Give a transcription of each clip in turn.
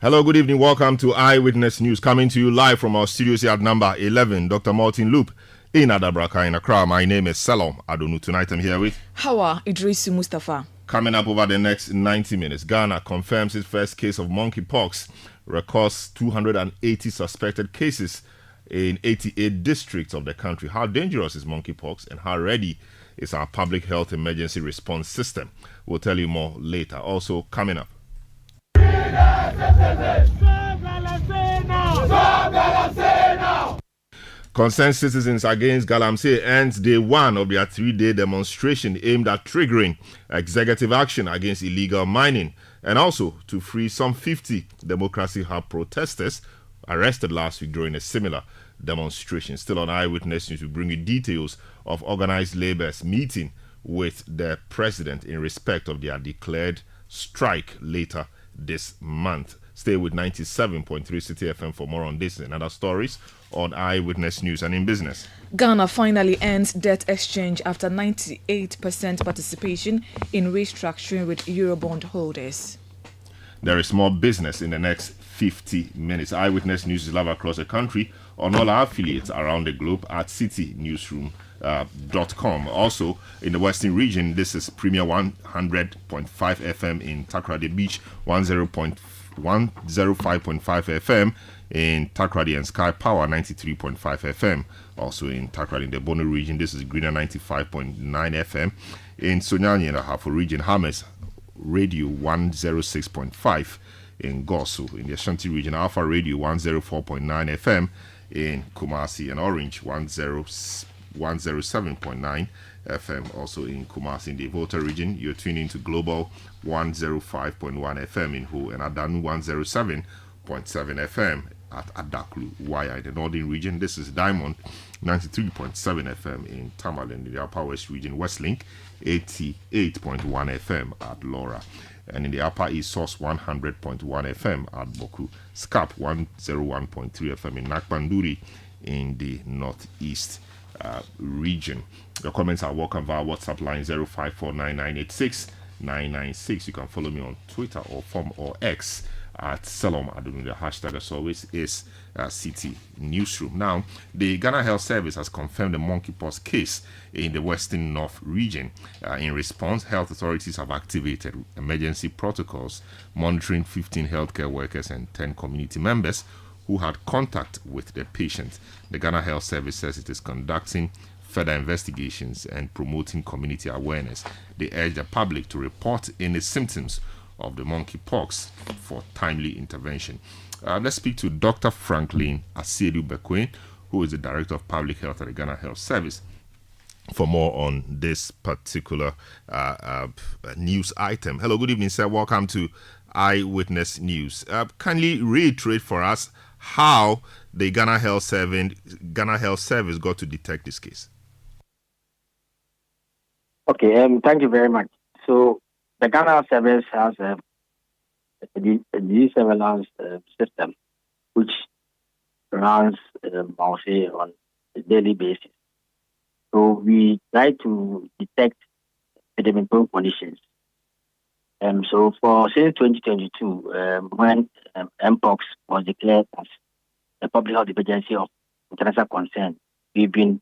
Hello, good evening. Welcome to Eyewitness News, coming to you live from our studios here at number 11, Dr. Martin Loop in Adabraka in Accra. My name is Salom Adonu. Tonight I'm here with Hawa Idrisu Mustafa. Coming up over the next 90 minutes, Ghana confirms its first case of monkeypox, records 280 suspected cases in 88 districts of the country. How dangerous is monkeypox and how ready is our public health emergency response system? We'll tell you more later. Also coming up, concerned citizens against Galamsey ends day one of their 3-day demonstration aimed at triggering executive action against illegal mining and also to free some 50 Democracy Hub protesters arrested last week during a similar demonstration. Still on Eyewitness News, we bring you details of organized labor's meeting with the president in respect of their declared strike later this month. Stay with 97.3 Citi FM for more on this and other stories on Eyewitness News and in business. Ghana finally ends debt exchange after 98% participation in restructuring with Eurobond holders. There is more business in the next 50 minutes. Eyewitness News is live across the country on all our affiliates around the globe at citinewsroom.com. Also, in the Western region, this is Premier 100.5 FM in Takoradi Beach, 105.5 FM in Takoradi and Sky Power 93.5 FM. Also in Takoradi in the Bono region, this is Greener 95.9 FM. In Sonyani and the Hafo region, Hames Radio 106.5 in Gosu. In the Ashanti region, Alpha Radio 104.9 FM in Kumasi and Orange 107.9 FM. Also in Kumasi in the Volta region, you're tuning to Global 105.1 FM in Ho and Adanu 107.7 FM at Adaklu Waya in the Northern region. This is Diamond 93.7 FM in Tamale in the Upper West region. Westlink 88.1 FM at Laura. And in the Upper East, Source 100.1 FM at Boku. SCAP 101.3 FM in Nakpanduri in the Northeast region. Your comments are welcome via WhatsApp line 0549986996. You can follow me on Twitter or X at Salom Adonu. The hashtag as always is Citi Newsroom. Now, the Ghana Health Service has confirmed the monkeypox case in the Western North region. In response, health authorities have activated emergency protocols monitoring 15 healthcare workers and 10 community members who had contact with the patient. The Ghana Health Service says it is conducting further investigations and promoting community awareness. They urge the public to report any symptoms of the monkeypox for timely intervention. Let's speak to Dr. Franklin Asiedu Bekwe, who is the Director of Public Health at the Ghana Health Service, for more on this particular news item. Hello, good evening, sir. Welcome to Eyewitness News. Kindly reiterate for us how the Ghana Health Service got to detect this case. Okay, thank you very much. So, the Ghana Health Service has a disease surveillance system which runs, I'll say, on a daily basis. So, we try to detect epidemic conditions. Since 2022, when Mpox was declared as a public health emergency of international concern, we've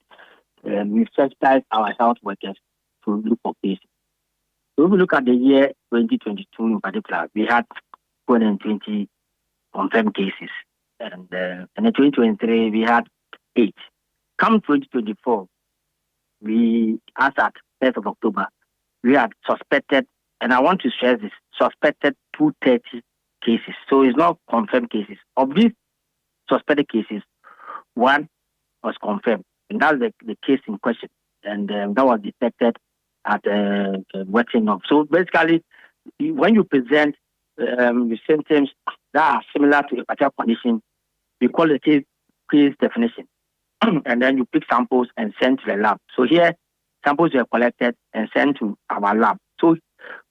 sensitized our health workers to look for cases. So if we look at the year 2022 in particular, we had 220 confirmed cases. And in 2023, we had 8. Come 2024, as at 1st of October, we had suspected, and I want to stress this, suspected 230 cases. So it's not confirmed cases. Of these suspected cases, 1 was confirmed. And that's the case in question. And that was detected at working off. So basically, when you present the symptoms that are similar to a particular condition, we call it a case definition. And then you pick samples and send to the lab. So here, samples were collected and sent to our lab. So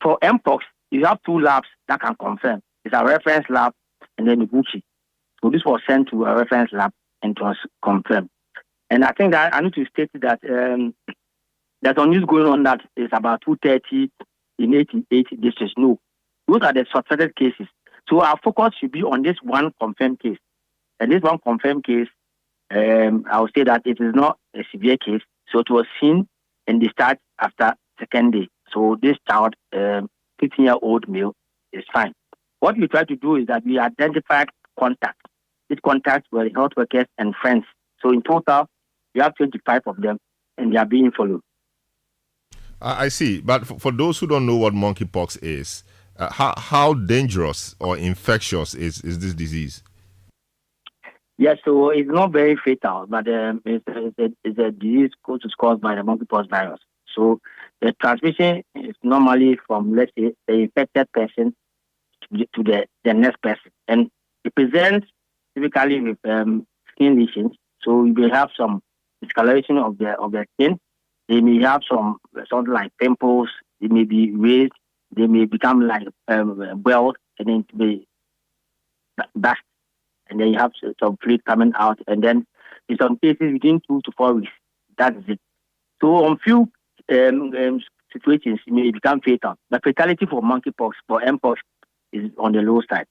for Mpox, you have 2 labs that can confirm. It's a reference lab and then Ibuchi. So this was sent to a reference lab and it was confirmed. And I think that I need to state that there's a news going on that is about 230 in 88 districts. No, those are the suspected cases. So our focus should be on this one confirmed case. And this one confirmed case, I would say that it is not a severe case. So it was seen and discharged after second day. So this child, 15-year-old male, is fine. What we try to do is that we identify contacts. These contacts were health workers and friends. So in total, we have 25 of them, and they are being followed. I see. But for those who don't know what monkeypox is, how dangerous or infectious is this disease? Yes, so it's not very fatal, but it's a disease which is caused by the monkeypox virus. So the transmission is normally from, let's say, the infected person to the next person. And it presents typically with skin lesions. So you may have some discoloration of the skin. They may have something like pimples. They may be raised. They may become like wells, and then it may dust. And then you have some fluid coming out. And then in some cases, within 2 to 4 weeks, that's it. So on few situations, it may become fatal. The fatality for monkeypox, for mpox, is on the low side.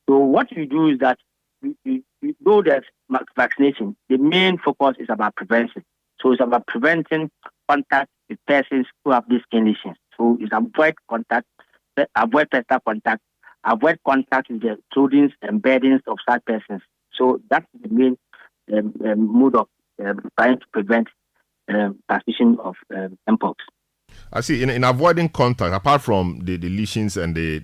So what you do is that you know that vaccination, the main focus is about prevention. So it's about preventing contact with persons who have these conditions. So it's avoid contact, avoid personal contact, avoid contact with the clothing and beddings of such persons. So that's the main mode of trying to prevent transmission of mpox. I see. In avoiding contact, apart from the lesions and the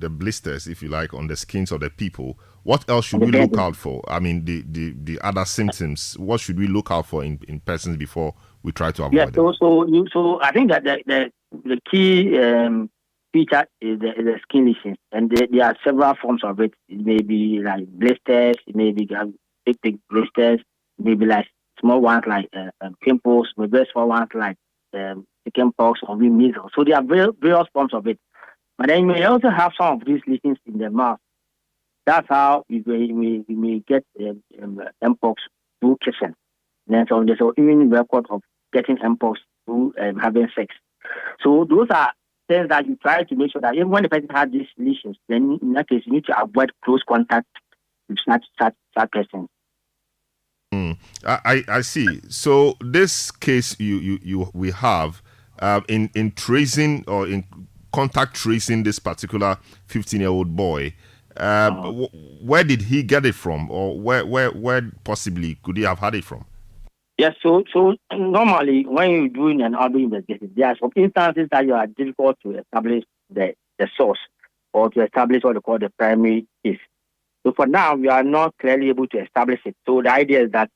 blisters, if you like, on the skins of the people, what else should we look out for? I mean, the other symptoms. What should we look out for in persons before we try to avoid them? So I think that the key feature is the skin lesions, and there are several forms of it. It may be like blisters, it may be big blisters, maybe like small ones like pimples, maybe small ones like chickenpox or measles. So there are various forms of it. But then you may also have some of these lesions in the mouth. That's how you may get mpox through kissing. Then so there's even record of getting mpox through having sex. So those are things that you try to make sure that even when the person has these lesions, then in that case you need to avoid close contact with such person. I see. So this case we have in tracing or in contact tracing this particular 15-year-old boy. Where did he get it from, or where possibly could he have had it from? Yes. So normally when you're doing an outdoor investigation, there are some instances that you are difficult to establish the source or to establish what they call the primary case. So for now, we are not clearly able to establish it. So the idea is that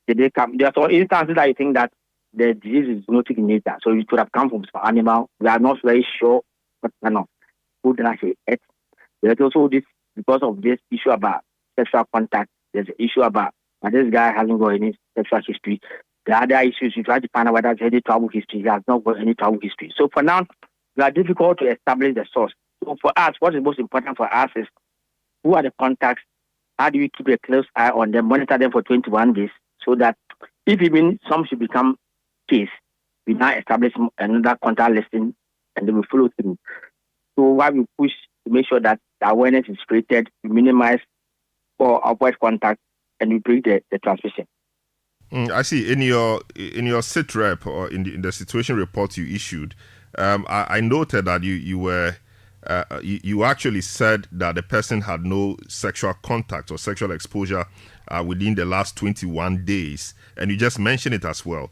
there are some instances that you think that the disease is zoonotic in nature. So it could have come from some animal. We are not very sure what kind of food actually ate. There's also this, because of this issue about sexual contact, there's an issue about this guy hasn't got any sexual history. The other issues, you try to find out whether there's any travel history. He has not got any travel history. So for now, we are difficult to establish the source. So for us, what is most important for us is who are the contacts? How do we keep a close eye on them, monitor them for 21 days, so that if even some should become case, we now establish another contact listing and then we follow through. So while we push to make sure that the awareness is created, we minimize or avoid contact, and we break the transmission. I see. In your SITREP or in the situation report you issued, I noted that you were you actually said that the person had no sexual contact or sexual exposure within the last 21 days, and you just mentioned it as well.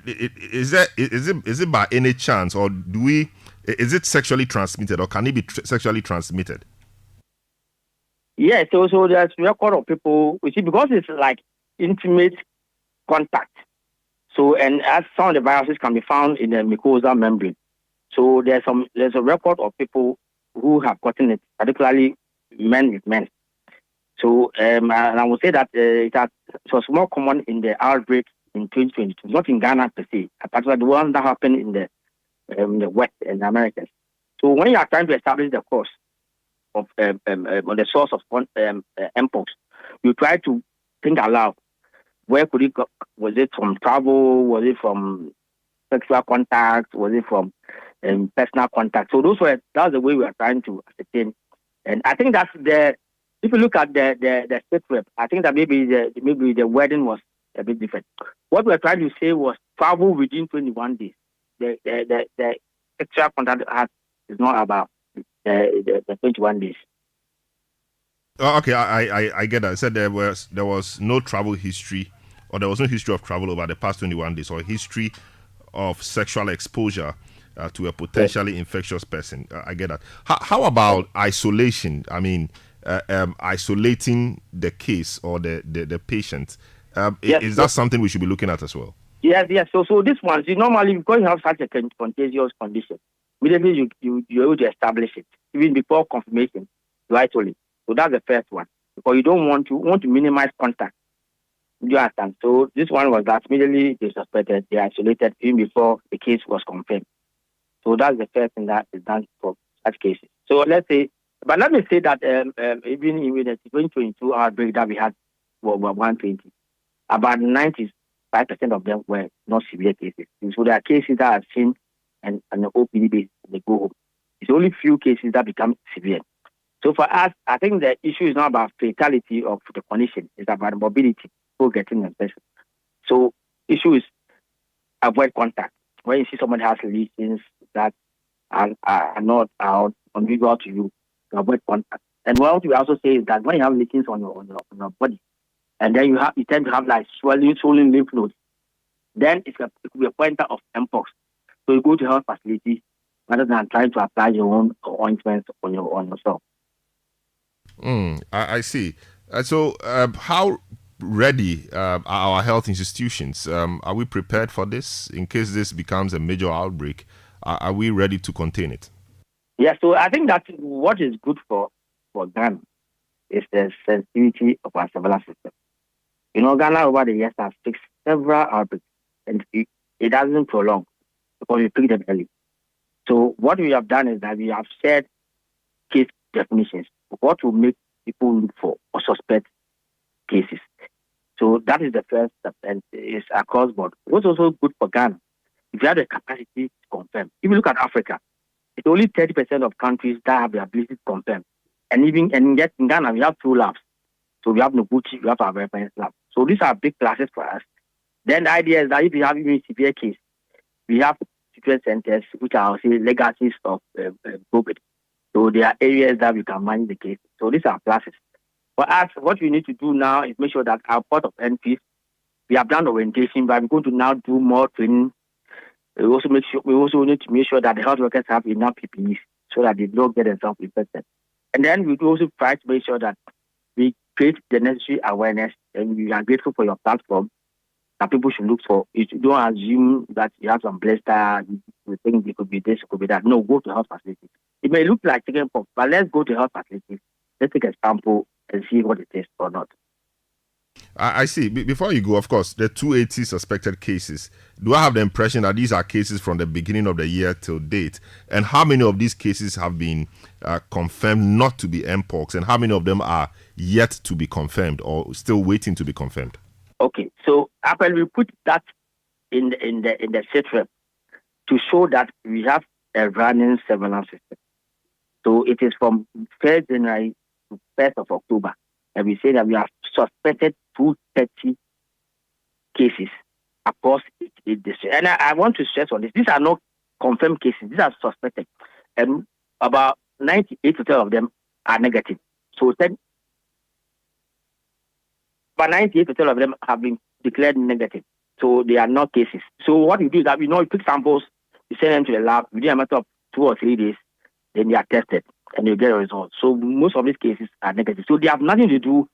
Is it by any chance, or is it sexually transmitted, or can it be sexually transmitted? Yeah, so there's record of people, you see, because it's like intimate contact. So, and as some of the viruses can be found in the mucosal membrane. So there's a record of people who have gotten it, particularly men with men. So and I would say that it was more common in the outbreak in 2022, not in Ghana per se, particularly the one that happened in the West and the Americas. So when you are trying to establish the cause of the source of mpox, you try to think aloud. Where could it go? Was it from travel? Was it from sexual contact? Was it from personal contact? So that's the way we are trying to ascertain And I think that's the. If you look at the state rep, I think that maybe the wording was a bit different. What we're trying to say was travel within 21 days. The extra contact act is not about the 21 days. Oh, okay, I get that. I said there was no travel history, or there was no history of travel over the past 21 days, or history of sexual exposure to a potentially infectious person. I get that. How about isolation? I mean, isolating the case or the patient. Is that something we should be looking at as well? Yes. So this one, normally because you have such a contagious condition, immediately you're able to establish it. Even before confirmation, you isolate. So that's the first one. Because you don't want to minimize contact. Do you understand? So this one was that immediately they suspected, they isolated even before the case was confirmed. So that's the first thing that is done for such cases. So let me say that even in the 2022 outbreak that we had for 120, about 95% of them were not severe cases. So there are cases that are seen and the OPD basis, they go home. It's only few cases that become severe. So for us, I think the issue is not about fatality of the condition. It's about mobility, people getting infection. So issue is avoid contact. When you see someone has lesions that are not unusual to you, to avoid contact. And what we also say is that when you have lesions on your body, and then you tend to have like swollen lymph nodes, then it could be a pointer of mpox. So you go to health facility rather than trying to apply your own ointments on yourself. I see. So how ready are our health institutions? Are we prepared for this in case this becomes a major outbreak? Are we ready to contain it? Yeah, so I think that what is good for Ghana is the sensitivity of our surveillance system. Ghana over the years has fixed several outbreaks, and it doesn't prolong because we pick them early. So what we have done is that we have shared case definitions, what will make people look for or suspect cases. So that is the first step, and it's across board. What's also good for Ghana, if you have the capacity to confirm. If you look at Africa, it's only 30% of countries that have the ability to confirm. And yet in Ghana, we have 2 labs. So we have Noguchi, we have our reference lab. So these are big classes for us. Then the idea is that if you have even severe case, we have treatment centers, which are, say, legacies of COVID. So there are areas that we can manage the case. So these are classes. For us, what we need to do now is make sure that our port of entry, we have done orientation, but we're going to now do more training. We also need to make sure that the health workers have enough PPEs so that they don't get themselves infected. And then we also try to make sure that we create the necessary awareness, and we are grateful for your platform that people should look for. You don't assume that you have some blister, you think it could be this, it could be that. No, go to health facilities. It may look like chickenpox, but let's go to health facilities. Let's take a sample and see what it is or not. I see. Before you go, of course, the 280 suspected cases, do I have the impression that these are cases from the beginning of the year till date? And how many of these cases have been confirmed not to be mpox, and how many of them are yet to be confirmed or still waiting to be confirmed? Okay, so Apple, we put that in the setup to show that we have a running surveillance system. So it is from 1st January to 1st of October. And we say that we have suspected 230 cases across the district. And I want to stress on this. These are not confirmed cases. These are suspected. And about 98% of them are negative. So about 98% of them have been declared negative. So they are not cases. So what you do is that you pick samples, you send them to the lab, within a matter of 2 or 3 days, then they are tested and you get a result. So most of these cases are negative. So they have nothing to do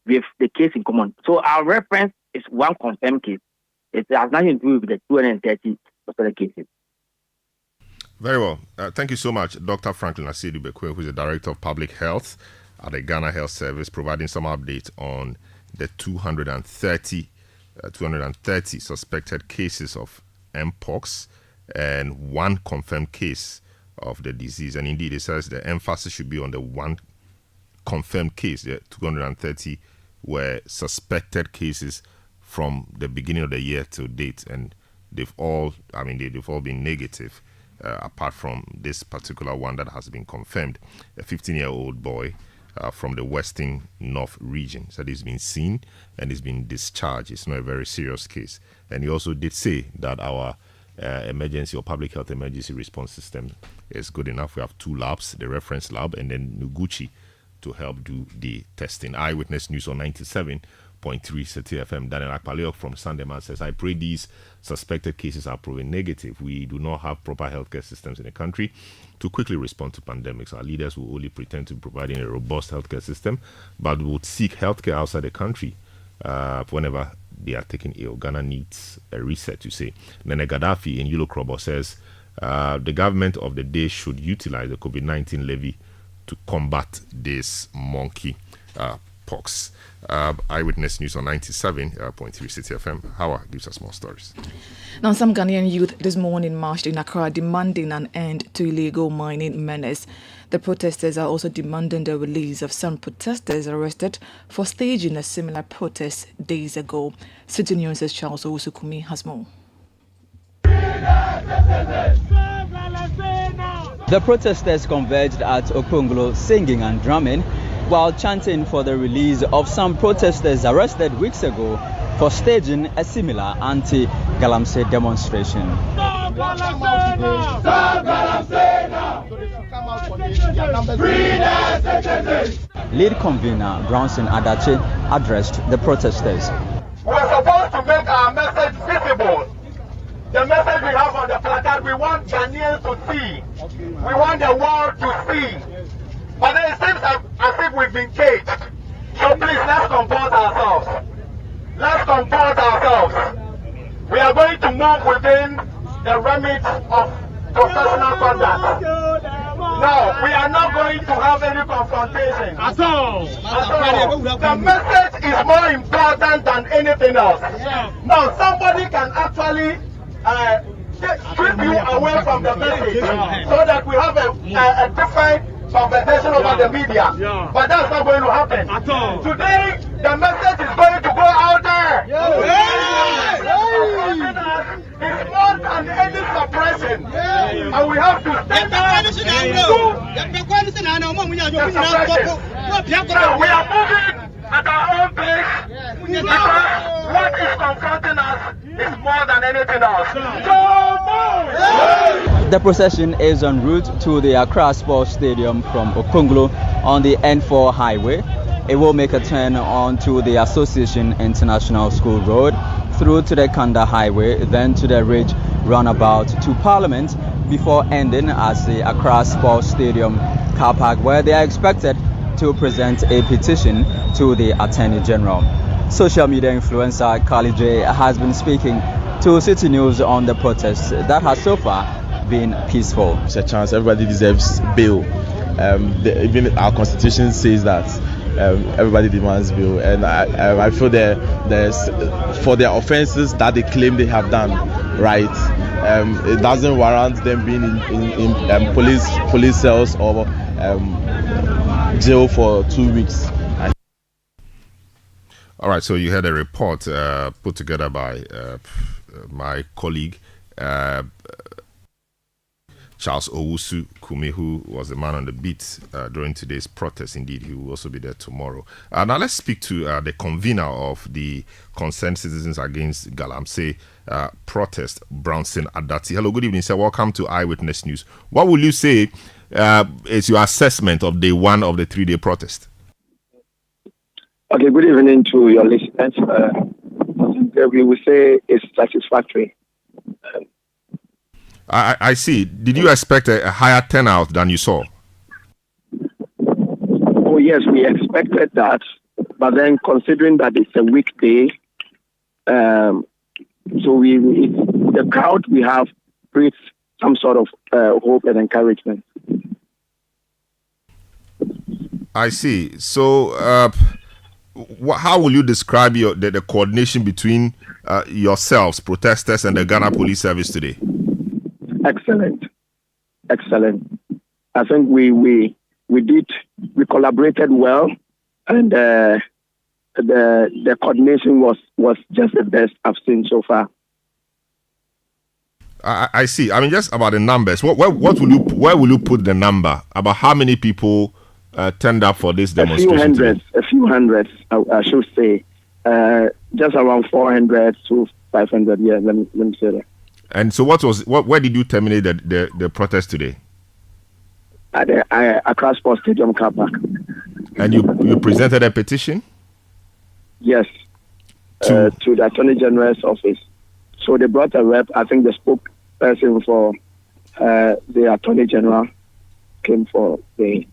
with the case in common. So our reference is one confirmed case. It has nothing to do with the 230 suspected cases. Very well. Thank you so much, Dr. Franklin Asiedu-Bekwai, who is the Director of Public Health at the Ghana Health Service, providing some updates on the 230 suspected cases of mpox and one confirmed case of the disease. And indeed, it says the emphasis should be on the one confirmed case. The 230 were suspected cases from the beginning of the year to date, and they've all been negative. apart from this particular one that has been confirmed. A 15-year-old boy from the Western North region said he's been seen and he's been discharged. It's not a very serious case. And he also did say that our emergency or public health emergency response system is good enough. We have 2 labs, the reference lab and then Noguchi to help do the testing. Eyewitness News on 97.3 Citi FM. Daniel Akpaleok from Sandeman says, I pray these suspected cases are proven negative. We do not have proper healthcare systems in the country to quickly respond to pandemics. Our leaders will only pretend to be providing a robust healthcare system, but would seek healthcare outside the country whenever they are taken ill. Ghana needs a reset, you say. Nene Gaddafi in Yulo Krobo says, the government of the day should utilize the COVID-19 levy to combat this monkey pox. Eyewitness News on 97.3 Citi FM. Hawa gives us more stories. Now, some Ghanaian youth this morning marched in Accra demanding an end to illegal mining menace. The protesters are also demanding the release of some protesters arrested for staging a similar protest days ago. Citi News' Charles Owusukumi has more. The protesters converged at Okonglo singing and drumming while chanting for the release of some protesters arrested weeks ago for staging a similar anti-Galamsey demonstration. Lead convener Brownson Adache addressed the protesters. We're supposed to make our message visible. The message we have on the placard, we want Ghanaians to see. We want the world to see. But then it seems as if we've been caged. So please, let's comport ourselves. Let's comport ourselves. We are going to move within the remit of professional conduct. No, we are not going to have any confrontation. At all. The message is more important than anything else. Now, somebody can actually strip you away from the message so that we have a different conversation over the media. But that's not going to happen. At all. Today, the message is going to go out there. It's more than any suppression. And we have to stand up to the suppression. Now, we are moving at our own pace because what is confronting us is more than anything else. The procession is en route to the Accra Sports Stadium from Okonglo on the N4 highway. It will make a turn onto the Association International School Road, through to the Kanda Highway, then to the Ridge roundabout to Parliament, before ending at the Accra Sports Stadium car park, where they are expected to present a petition to the Attorney General. Social media influencer Carly J has been speaking to Citi News on the protest that has so far been peaceful. It's a chance. Everybody deserves bail. Even our constitution says that everybody demands bail, and I feel there's for their offences that they claim they have done, right? It doesn't warrant them being in police cells or jail for 2 weeks. All right, so you had a report put together by my colleague Charles Owusukumi, who was the man on the beat during today's protest. Indeed, he will also be there tomorrow. Now let's speak to the convener of the Concerned Citizens Against Galamsey protest, Brownson Adati. Hello, good evening, sir. Welcome to Eyewitness News. What will you say is your assessment of day one of the 3-day protest? Okay, good evening to your listeners. We will say it's satisfactory. I see. Did you expect a higher turnout than you saw? Oh, yes, we expected that. But then considering that it's a weekday, so the crowd we have creates some sort of hope and encouragement. I see. So how will you describe the coordination between yourselves, protesters, and the Ghana Police Service today? Excellent. I think we collaborated well, and the coordination was just the best I've seen so far. I see. I mean, just about the numbers. Where will you put the number about how many people turned up for this demonstration? A few hundreds, I should say. Just around 400 to 500. Yeah, let me say that. And so, where did you terminate the protest today? At the Accra Sports Stadium car park. And you presented a petition? Yes, to the Attorney General's office. So they brought a rep. I think the spokesperson for the Attorney General came for the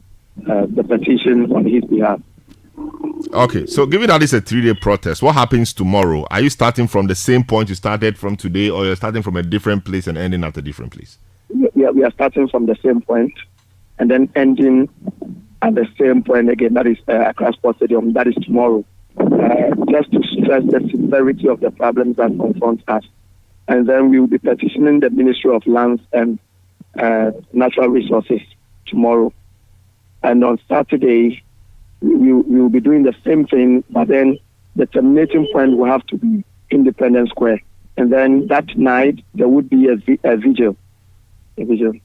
petition on his behalf. Okay, so given that it's a 3-day protest, what happens tomorrow? Are you starting from the same point you started from today, or you're starting from a different place and ending at a different place? We are starting from the same point and then ending at the same point again. That is Accra Sports Stadium. That is tomorrow. Just to stress the severity of the problems that confront us. And then we will be petitioning the Ministry of Lands and Natural Resources tomorrow. And on Saturday, we will be doing the same thing, but then the terminating point will have to be Independence Square. And then that night, there would be a vigil. And we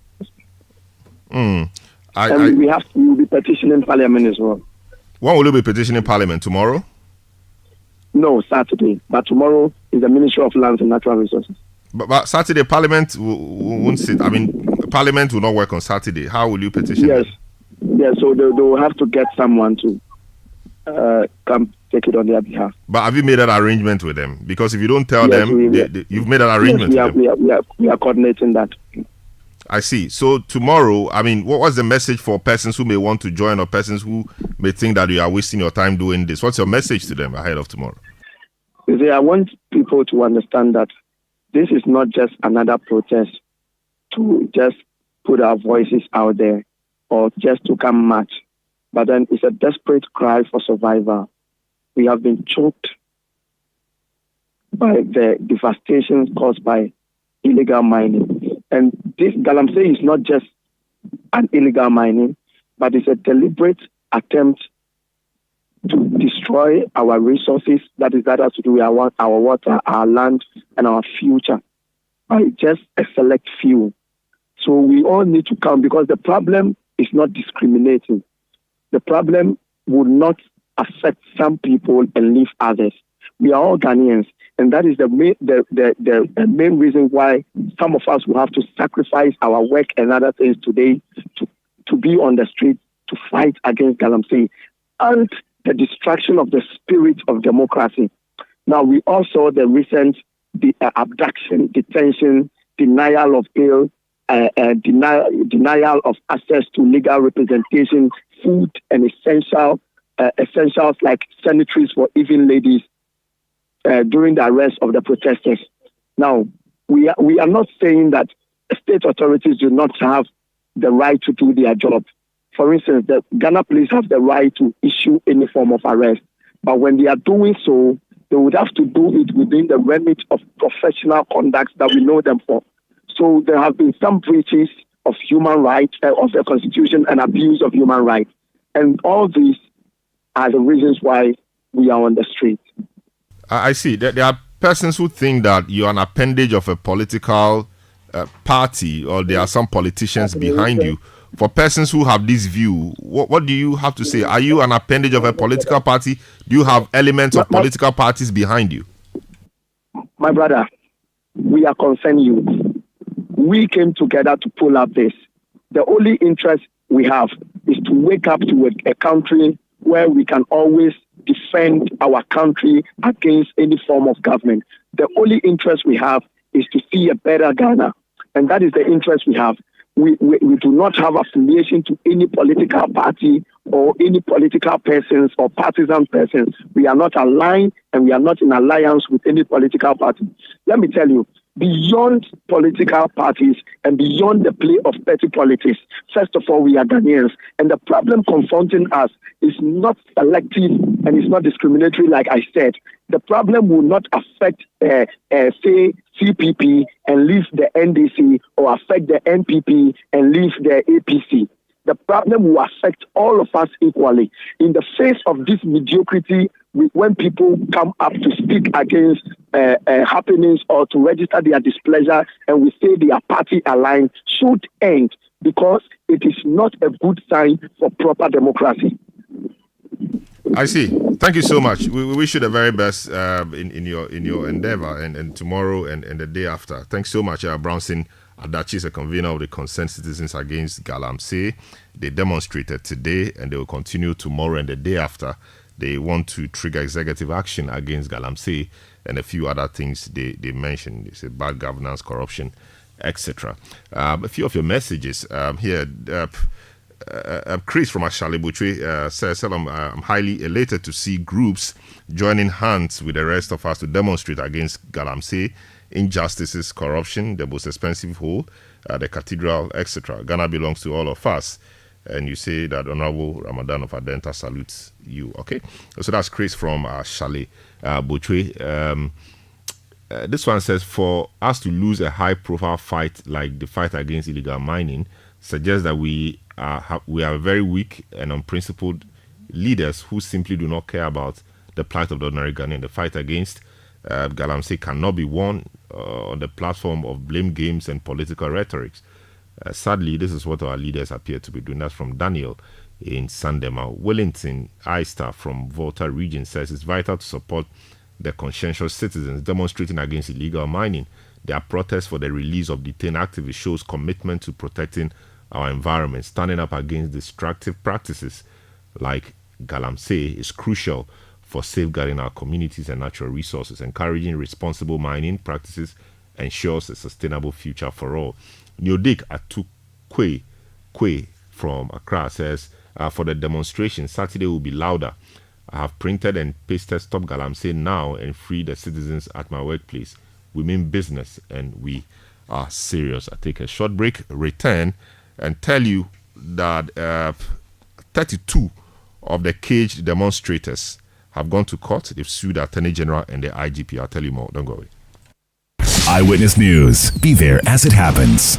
will be petitioning Parliament as well. When will you be petitioning Parliament? Tomorrow? No, Saturday. But tomorrow is the Ministry of Lands and Natural Resources. But Saturday, Parliament won't sit. I mean, Parliament will not work on Saturday. How will you petition? Yes. Yeah, so they will have to get someone to come take it on their behalf. But have you made that arrangement with them? Because if you don't tell them, you've made that arrangement with them. We are coordinating that. I see. So tomorrow, I mean, what was the message for persons who may want to join or persons who may think that you are wasting your time doing this? What's your message to them ahead of tomorrow? You see, I want people to understand that this is not just another protest to just put our voices out there or just to come march, but then it's a desperate cry for survival. We have been choked by the devastation caused by illegal mining. And this Galamsey is not just an illegal mining, but it's a deliberate attempt to destroy our resources. That has to do with our water, our land, and our future by just a select few. So we all need to come, because the problem is not discriminating. The problem would not affect some people and leave others. We are all Ghanaians, and that is the main reason why some of us will have to sacrifice our work and other things today to be on the street to fight against Galamsey and the destruction of the spirit of democracy. Now, we all saw the recent abduction, detention, denial of bail, denial of access to legal representation, food and essentials like sanitaries for even ladies during the arrest of the protesters. Now, we are not saying that state authorities do not have the right to do their job. For instance, the Ghana police have the right to issue any form of arrest. But when they are doing so, they would have to do it within the remit of professional conduct that we know them for. So there have been some breaches of human rights, of the Constitution, and abuse of human rights. And all these are the reasons why we are on the street. I see. There are persons who think that you're an appendage of a political party, or there are some politicians behind you. For persons who have this view, what do you have to say? Are you an appendage of a political party? Do you have elements of political parties behind you? My brother, we are concerned youth. We came together to pull up this. The only interest we have is to wake up to a country where we can always defend our country against any form of government. The only interest we have is to see a better Ghana. And that is the interest we have. We do not have affiliation to any political party or any political persons or partisan persons. We are not aligned, and we are not in alliance with any political party. Let me tell you, beyond political parties and beyond the play of petty politics, first of all, we are Ghanaians. And the problem confronting us is not selective and it's not discriminatory, like I said. The problem will not affect, say, CPP and leave the NDC, or affect the NPP and leave the APC. The problem will affect all of us equally. In the face of this mediocrity, when people come up to speak against happenings or to register their displeasure and we say they are party aligned should end, because it is not a good sign for proper democracy. I see. Thank you so much. We wish you the very best in your endeavor and tomorrow and the day after. Thanks so much, Brownson Adachi is a convener of the Concerned Citizens Against Galamsey. They demonstrated today and they will continue tomorrow and the day after. They want to trigger executive action against Galamsey and a few other things they mentioned. They say bad governance, corruption, etc. A few of your messages here. Chris from Ashale says, I'm highly elated to see groups joining hands with the rest of us to demonstrate against Galamsey, injustices, corruption, the most expensive hole, the cathedral, etc. Ghana belongs to all of us. And you say that Honorable Ramadan of Adenta salutes you. Okay, so that's Chris from Ashale this one says, for us to lose a high-profile fight like the fight against illegal mining suggests that we are very weak and unprincipled leaders who simply do not care about the plight of the ordinary Ghanaian. The fight against Galamsey cannot be won on the platform of blame games and political rhetoric. Sadly, this is what our leaders appear to be doing. That's from Daniel in Sandema. Wellington Eyster from Volta region says it's vital to support the conscientious citizens demonstrating against illegal mining. Their protest for the release of detained activists shows commitment to protecting our environment. Standing up against destructive practices like Galamsey is crucial for safeguarding our communities and natural resources. Encouraging responsible mining practices ensures a sustainable future for all. Nyodik Atukwe from Accra says, for the demonstration, Saturday will be louder. I have printed and pasted Stop Galamsey now and free the citizens at my workplace. We mean business and we are serious. I take a short break, return, and tell you that 32 of the caged demonstrators have gone to court. They've sued the Attorney General and the IGP. I'll tell you more. Don't go away. Eyewitness News. Be there as it happens.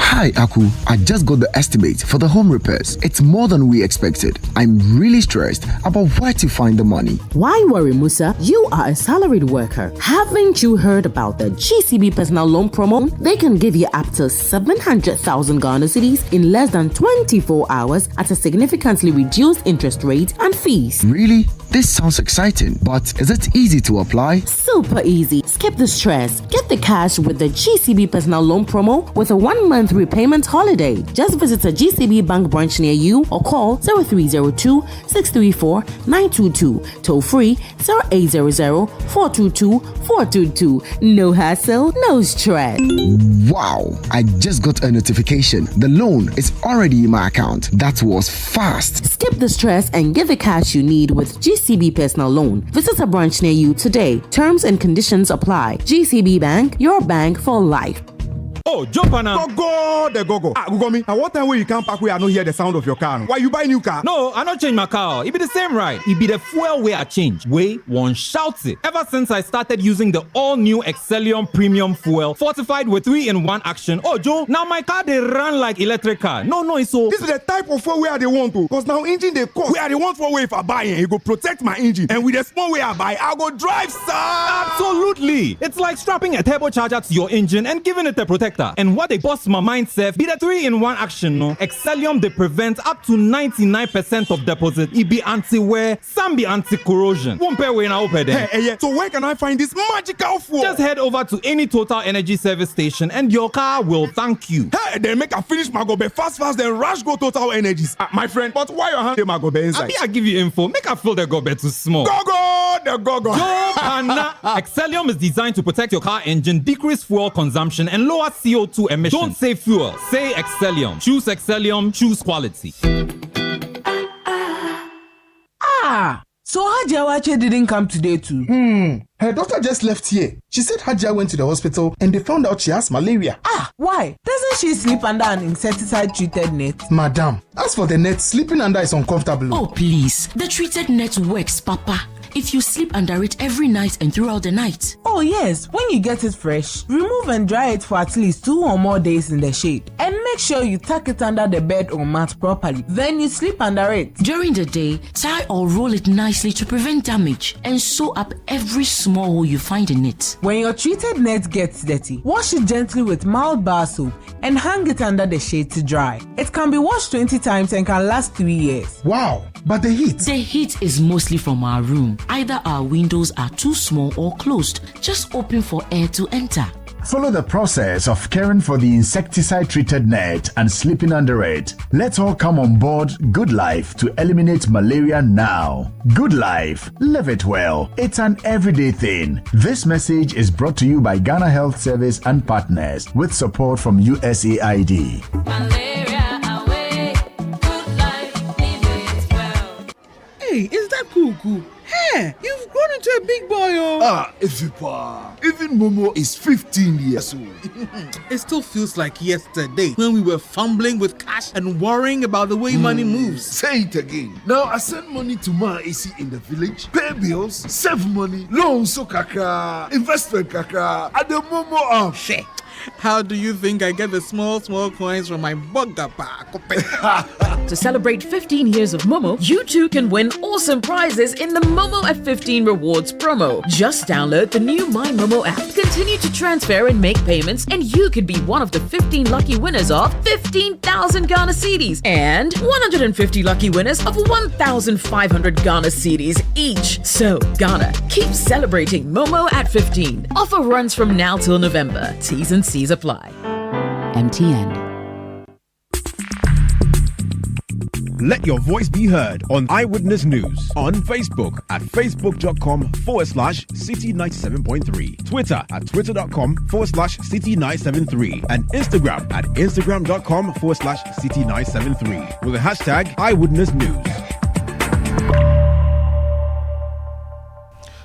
Hi, Aku. I just got the estimate for the home repairs. It's more than we expected. I'm really stressed about where to find the money. Why worry, Musa? You are a salaried worker. Haven't you heard about the GCB personal loan promo? They can give you up to 700,000 Ghana cedis in less than 24 hours at a significantly reduced interest rate and fees. Really? This sounds exciting, but is it easy to apply? Super easy. Skip the stress. Get the cash with the GCB personal loan promo with a 1-month repayment holiday. Just visit a GCB bank branch near you or call 0302 634 922. Toll free 0800 422 422. No hassle, no stress. Wow, I just got a notification. The loan is already in my account. That was fast. Skip the stress and get the cash you need with GCB personal loan. Visit a branch near you today. Terms and conditions apply. GCB Bank, your bank for life. Oh, jump on now. Go. Gugomi, at what time will you come back where I don't hear the sound of your car? Why you buy new car? No, I not change my car. It be the same ride. It be the fuel way I change. Way one shouts it. Ever since I started using the all-new Excellium Premium Fuel, fortified with 3-in-1 action. Oh, Joe, now my car they run like electric car. No, it's so. This is the type of fuel where they want to. Because now engine they cost. Where they want for way if I buy it, it go protect my engine. And with the small way I buy, I go drive, sir. Absolutely. It's like strapping a turbocharger to your engine and giving it a protector. And what they bust my mind self be the 3-in-1 action, no? Excellium they prevent up to 99% of deposit. It be anti-wear, some be anti-corrosion. Won't pay when I open there. Hey, so where can I find this magical fuel? Just head over to any Total Energy service station and your car will thank you. Hey, then make a finish my gobe fast, then rush go Total Energies. My friend, but why your hand my gobe inside? I give you info. Make a feel the gobe too small. The gogo. Excellium is designed to protect your car engine, decrease fuel consumption, and lower CO2 emissions. Don't say fuel, say Excellium. Choose Excellium, choose quality. So Hadia Wache didn't come today too? Her doctor just left here. She said Hadia went to the hospital and they found out she has malaria. Why? Doesn't she sleep under an insecticide treated net? Madam, as for the net, sleeping under is uncomfortable. Oh please, the treated net works, Papa. If you sleep under it every night and throughout the night. Oh yes, when you get it fresh, remove and dry it for at least 2 or more days in the shade. And make sure you tuck it under the bed or mat properly. Then you sleep under it. During the day, tie or roll it nicely to prevent damage and sew up every small hole you find in it. When your treated net gets dirty, wash it gently with mild bar soap and hang it under the shade to dry. It can be washed 20 times and can last 3 years. Wow, but the heat? The heat is mostly from our room. Either our windows are too small or closed. Just open for air to enter. Follow the process of caring for the insecticide-treated net and sleeping under it. Let's all come on board Good Life to eliminate malaria now. Good Life, live it well. It's an everyday thing. This message is brought to you by Ghana Health Service and partners with support from USAID. Malaria away. Good life, live it well. Hey, is that cool? Hey, you've grown into a big boy, oh. Even Momo is 15 years old. It still feels like yesterday when we were fumbling with cash and worrying about the way money moves. Say it again. Now I send money to my AC in the village, pay bills, save money, loans so kaka, investment kaka, at the Momo app. Shit. How do you think I get the small coins from my bugapa? To celebrate 15 years of Momo, you too can win awesome prizes in the Momo at 15 Rewards promo. Just download the new My Momo app, continue to transfer and make payments, and you could be one of the 15 lucky winners of 15,000 Ghana cedis and 150 lucky winners of 1,500 Ghana cedis each. So, Ghana, keep celebrating Momo at 15. Offer runs from now till November. T's and C's apply. MTN. Let your voice be heard on Eyewitness News on Facebook at facebook.com/City97.3, Twitter at twitter.com/City973, and Instagram at instagram.com/City973 with the hashtag Eyewitness News.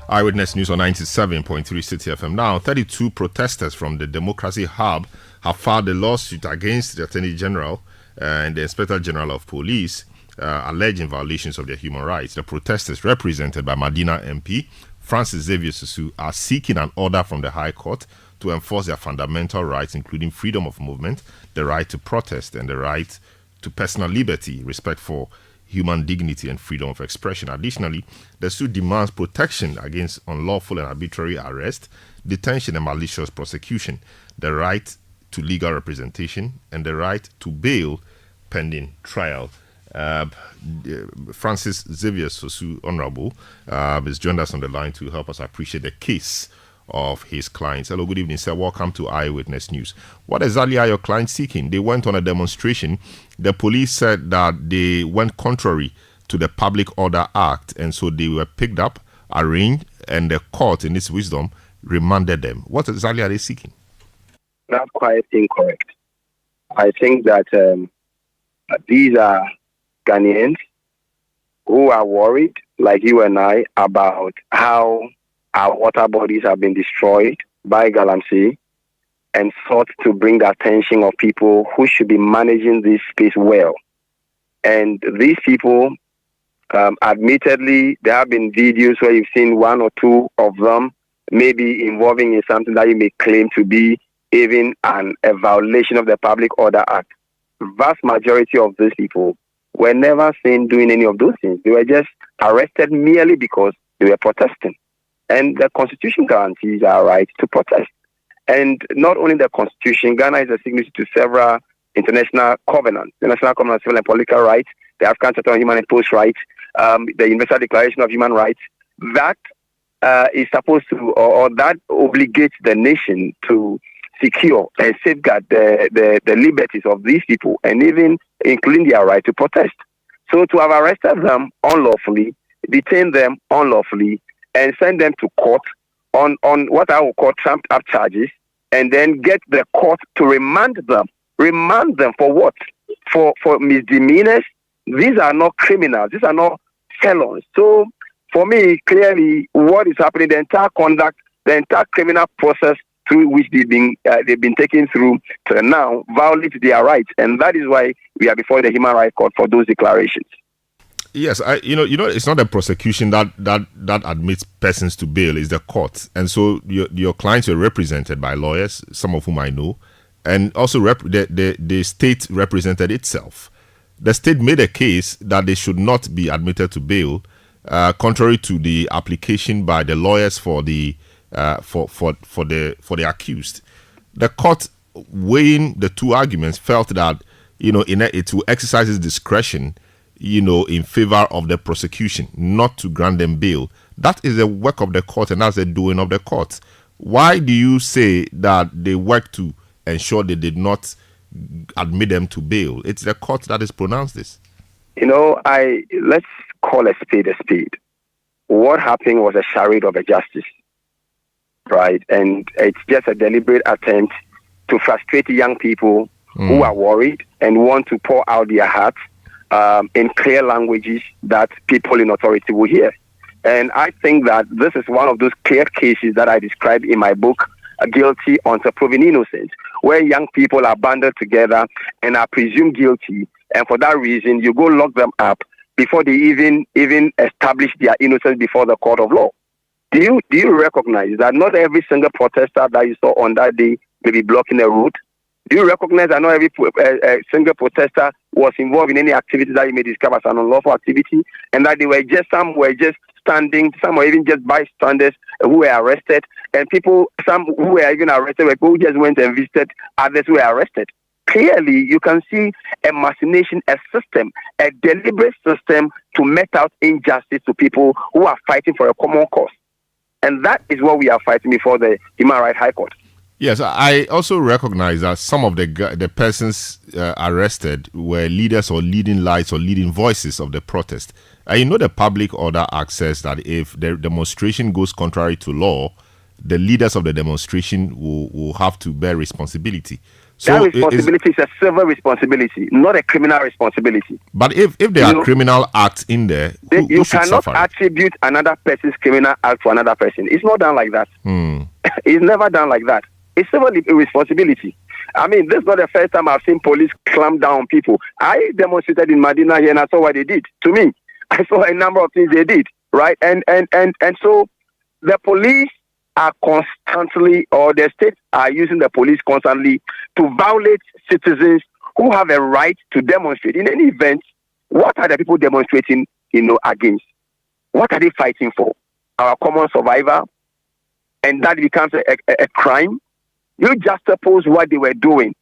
Eyewitness News on 97.3 Citi FM. Now, 32 protesters from the Democracy Hub have filed a lawsuit against the Attorney General and the Inspector General of Police, alleging violations of their human rights. The protesters, represented by Madina MP Francis Xavier Susu, are seeking an order from the High Court to enforce their fundamental rights, including freedom of movement, the right to protest, and the right to personal liberty, respect for human dignity, and freedom of expression. Additionally, the suit demands protection against unlawful and arbitrary arrest, detention, and malicious prosecution, the right to legal representation, and the right to bail pending trial. Francis Xavier Sosu, Honorable, has joined us on the line to help us appreciate the case of his clients. Hello, good evening, sir. Welcome to Eyewitness News. What exactly are your clients seeking? They went on a demonstration. The police said that they went contrary to the Public Order Act, and so they were picked up, arraigned, and the court, in its wisdom, remanded them. What exactly are they seeking? That's quite incorrect. I think that these are Ghanaians who are worried, like you and I, about how our water bodies have been destroyed by Galamsey, and sought to bring the attention of people who should be managing this space well. And these people, admittedly, there have been videos where you've seen one or two of them maybe involving in something that you may claim to be even a violation of the Public Order Act. The vast majority of these people were never seen doing any of those things. They were just arrested merely because they were protesting. And the Constitution guarantees our right to protest. And not only the Constitution, Ghana is a signatory to several international covenants, the National Covenant on Civil and Political Rights, the African Charter on Human and Post Rights, the Universal Declaration of Human Rights. That is supposed to, or that obligates the nation to secure and safeguard the liberties of these people, and even including their right to protest. So to have arrested them unlawfully, detain them unlawfully, and send them to court on what I would call trumped up charges, and then get the court to remand them. Remand them for what? For misdemeanors? These are not criminals. These are not felons. So for me, clearly, what is happening, the entire conduct, the entire criminal process through which they've been taken through to now violates their rights, and that is why we are before the Human Rights Court for those declarations. Yes, you know, it's not the prosecution that admits persons to bail; it's the court. And so your clients were represented by lawyers, some of whom I know, and also the state represented itself. The state made a case that they should not be admitted to bail, contrary to the application by the lawyers for the accused. The court, weighing the two arguments, felt that it will exercise its discretion, in favor of the prosecution, not to grant them bail. That is the work of the court, and that's the doing of the court. Why do you say that they work to ensure they did not admit them to bail? It's the court that has pronounced this. Let's call a spade a spade. What happened was a charade of a justice, right? And it's just a deliberate attempt to frustrate young people who are worried and want to pour out their hearts in clear languages that people in authority will hear. And I think that this is one of those clear cases that I described in my book, Guilty Until Proven Innocent, where young people are banded together and are presumed guilty, and for that reason, you go lock them up before they even establish their innocence before the court of law. Do you recognize that not every single protester that you saw on that day may be blocking a road? Do you recognize that not every single protester was involved in any activity that you may describe as an unlawful activity, and that some were just standing, some were even just bystanders who were arrested, and some who were even arrested were people who just went and visited others who were arrested? Clearly, you can see a machination, a system, a deliberate system to met out injustice to people who are fighting for a common cause. And that is what we are fighting before the Human Rights High Court. Yes, I also recognize that some of the persons arrested were leaders or leading lights or leading voices of the protest. The Public Order Act says that if the demonstration goes contrary to law, the leaders of the demonstration will have to bear responsibility. So that responsibility is a civil responsibility, not a criminal responsibility. But if there are criminal acts in there, who should cannot suffer? Attribute another person's criminal act to another person. It's not done like that. It's never done like that. It's civil responsibility. This is not the first time I've seen police clamp down on people. I demonstrated in Medina here and I saw what they did to me. I saw a number of things they did, right? And so the police are constantly, or the states are using the police constantly to violate citizens who have a right to demonstrate. In any event, what are the people demonstrating, against? What are they fighting for? Our common survival? And that becomes a crime? You juxtapose what they were doing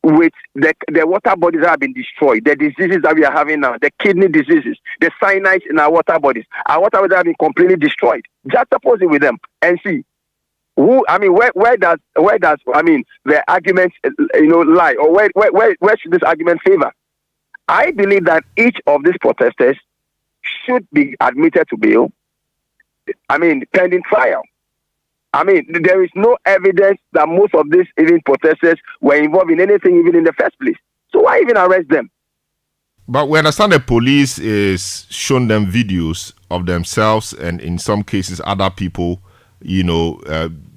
with the water bodies that have been destroyed, the diseases that we are having now, the kidney diseases, the cyanides in our water bodies. Our water bodies have been completely destroyed. Juxtapose it with them and see where does the argument lie, or where should this argument favor? I believe that each of these protesters should be admitted to bail. Pending trial. There is no evidence that most of these even protesters were involved in anything even in the first place. So why even arrest them? But we understand the police is shown them videos of themselves and in some cases other people,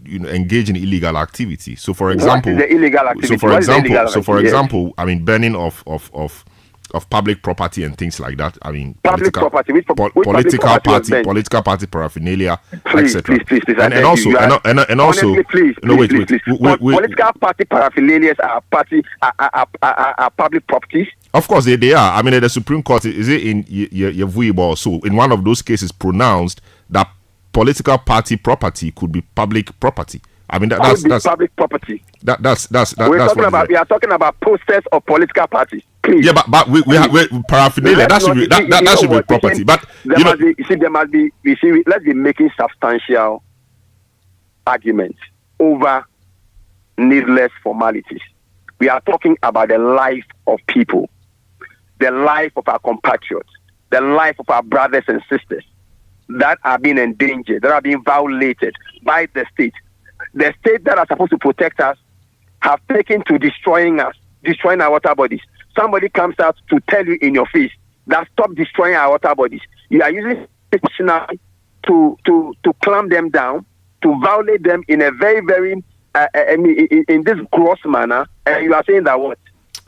engage in illegal activity. So for example, what is the illegal activity? Burning of public property and things like that. Political party paraphernalia, etc. Please. Political party paraphernalia are public properties. Of course, they are. The Supreme Court, is it in Yevuibo? So in one of those cases pronounced that political party property could be public property. That's public property. We are talking about posters of political parties. Please. Yeah, but we paraphernalia. That should be property. But let's be making substantial arguments over needless formalities. We are talking about the life of people, the life of our compatriots, the life of our brothers and sisters that are being endangered, that are being violated by the state. The state that are supposed to protect us have taken to destroying us, destroying our water bodies. Somebody comes out to tell you in your face that stop destroying our water bodies. You are using it to clamp them down, to violate them in a very, very in this gross manner, and you are saying that what?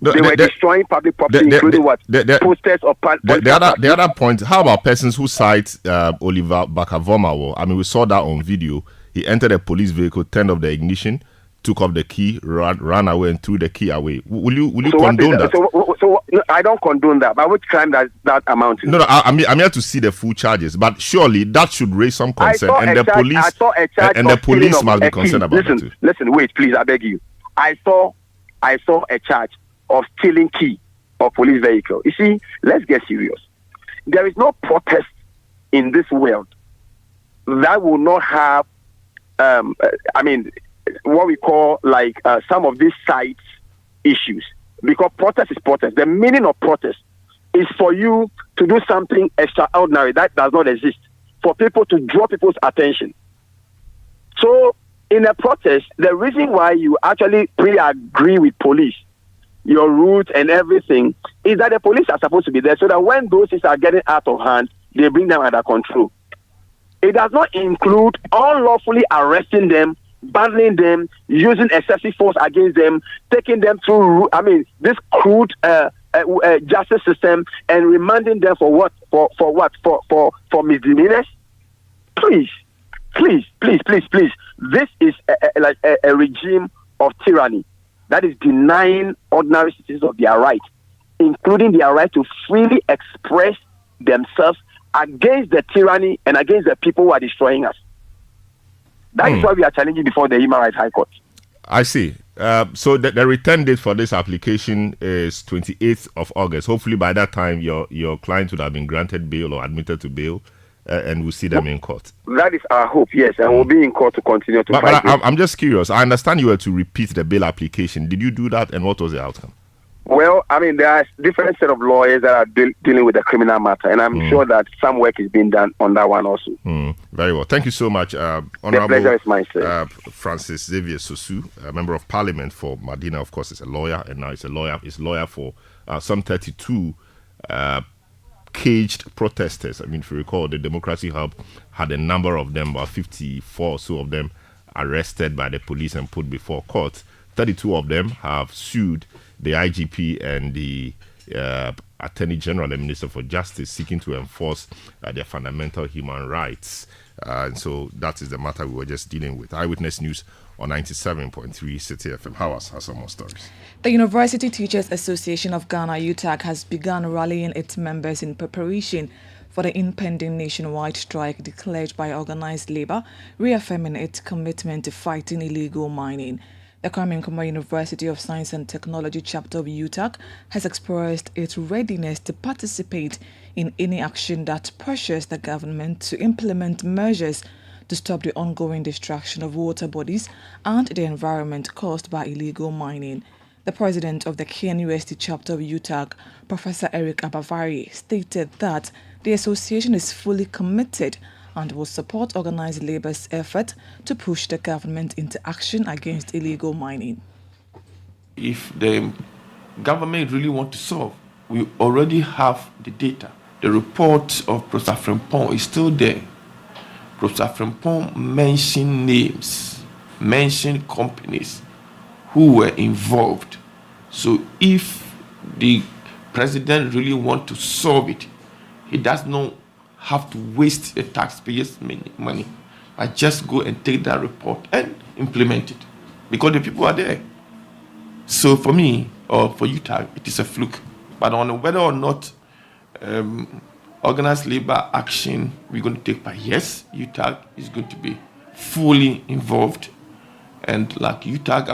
They were destroying public property, including what? Posters of the other point, how about persons who cite Oliver Bakavomawo? We saw that on video. He entered a police vehicle, turned off the ignition, took up the key, ran away, and threw the key away. Will you so condone that? So no, I don't condone that. But which crime does that amount to? No, I'm here to see the full charges. But surely that should raise some concern, and the police must be concerned about it too. Listen, wait, please, I beg you. I saw a charge of stealing key of police vehicle. You see, let's get serious. There is no protest in this world that will not have, what we call some of these sites issues. Because protest is protest. The meaning of protest is for you to do something extraordinary that does not exist, for people to draw people's attention. So, in a protest, the reason why you actually pre-agree with police, your route and everything, is that the police are supposed to be there so that when those things are getting out of hand, they bring them under control. It does not include unlawfully arresting them, bundling them, using excessive force against them, taking them through, this crude justice system and remanding them for what? For misdemeanors? Please. This is a regime of tyranny that is denying ordinary citizens of their rights, including their right to freely express themselves against the tyranny and against the people who are destroying us. That is why we are challenging before the Human Rights High Court. I see. So the return date for this application is 28th of August. Hopefully by that time your client would have been granted bail or admitted to bail, and we'll see them in court. That is our hope, yes, and we'll be in court to continue to fight. But I'm just curious. I understand you were to repeat the bail application. Did you do that, and what was the outcome? Well, there are different set of lawyers that are dealing with the criminal matter, and I'm sure that some work is being done on that one also. Very well. Thank you so much, Honorable the pleasure is mine, sir. Francis Xavier Sosu, a member of Parliament for Madina. Of course, is a lawyer, and now he's a lawyer for some 32 caged protesters. If you recall, the Democracy Hub had a number of them, about 54 or so of them, arrested by the police and put before court. 32 of them have sued the IGP and the Attorney General and Minister for Justice, seeking to enforce their fundamental human rights. And so that is the matter we were just dealing with. Eyewitness News on 97.3 Citi FM. Has some more stories. The University Teachers Association of Ghana, UTAG, has begun rallying its members in preparation for the impending nationwide strike declared by organized labor, reaffirming its commitment to fighting illegal mining. The Kwame Nkrumah University of Science and Technology chapter of UTAG has expressed its readiness to participate in any action that pressures the government to implement measures to stop the ongoing destruction of water bodies and the environment caused by illegal mining. The president of the KNUST chapter of UTAG, Professor Eric Abavari, stated that the association is fully committed and will support organized labor's effort to push the government into action against illegal mining. If the government really want to solve, we already have the data. The report of Professor Frimpong is still there. Professor Frimpong mentioned names, mentioned companies who were involved. So if the president really want to solve it, he does not have to waste the taxpayers' money. I just go and take that report and implement it because the people are there. So for me, or for UTAG, it is a fluke. But on whether or not organized labor action we're going to take part, yes, UTAG is going to be fully involved. And like UTAG,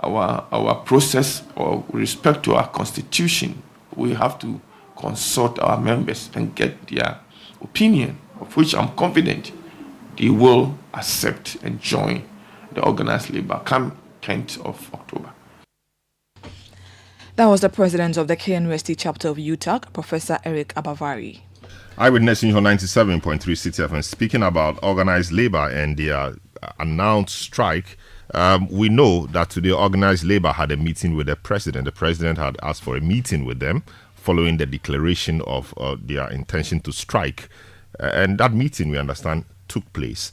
our process or with respect to our constitution, we have to consult our members and get their opinion, of which I'm confident they will accept and join the organized labor come 10th of October. That was the president of the KNUST chapter of UTAG, Professor Eric Abavari. Eyewitness News on 97.3 Citi FM. Speaking about organized labor and their announced strike, we know that today organized labor had a meeting with the president. The president had asked for a meeting with them following the declaration of their intention to strike. And that meeting, we understand, took place.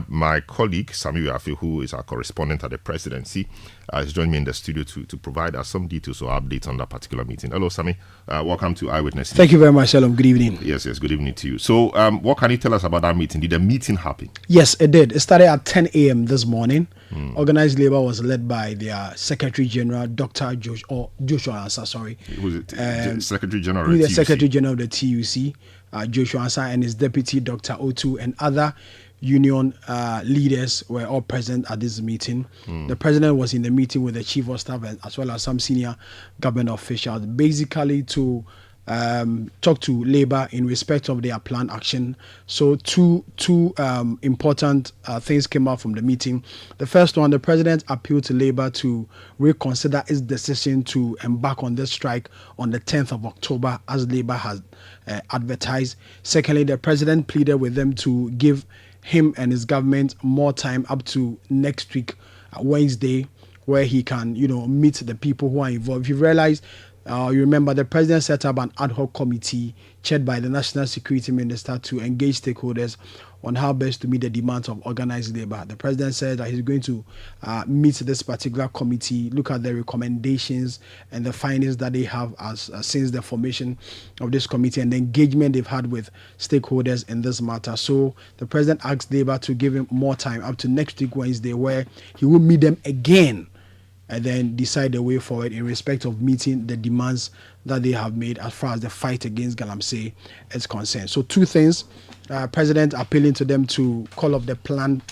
My colleague, Sami Yafi, who is our correspondent at the presidency, has joined me in the studio to provide us some details or updates on that particular meeting. Hello, Sami. Welcome to Eyewitness. Thank you very much, Shalom. Good evening. Yes, good evening to you. So, what can you tell us about that meeting? Did the meeting happen? Yes, it did. It started at 10 a.m. this morning. Organized labor was led by their Secretary General, Dr. Joshua Ansah, sorry. Who's it? Secretary General of the TUC. Secretary General of the TUC, Joshua Ansah, and his deputy, Dr. Otu, and other union leaders were all present at this meeting. The president was in the meeting with the chief of staff as well as some senior government officials, basically to talk to labor in respect of their planned action. So two important things came out from the meeting. The first one, the president appealed to labor to reconsider its decision to embark on this strike on the 10th of October as labor has advertised. Secondly, the president pleaded with them to give him and his government more time up to next week, Wednesday, where he can, meet the people who are involved. If you realize, you remember the president set up an ad hoc committee chaired by the National Security Minister to engage stakeholders on how best to meet the demands of organized labor. The president said that he's going to meet this particular committee, look at the recommendations and the findings that they have since the formation of this committee and the engagement they've had with stakeholders in this matter. So the president asked labor to give him more time up to next week, Wednesday, where he will meet them again and then decide the way forward in respect of meeting the demands that they have made as far as the fight against Galamsey is concerned. So two things, President appealing to them to call off the planned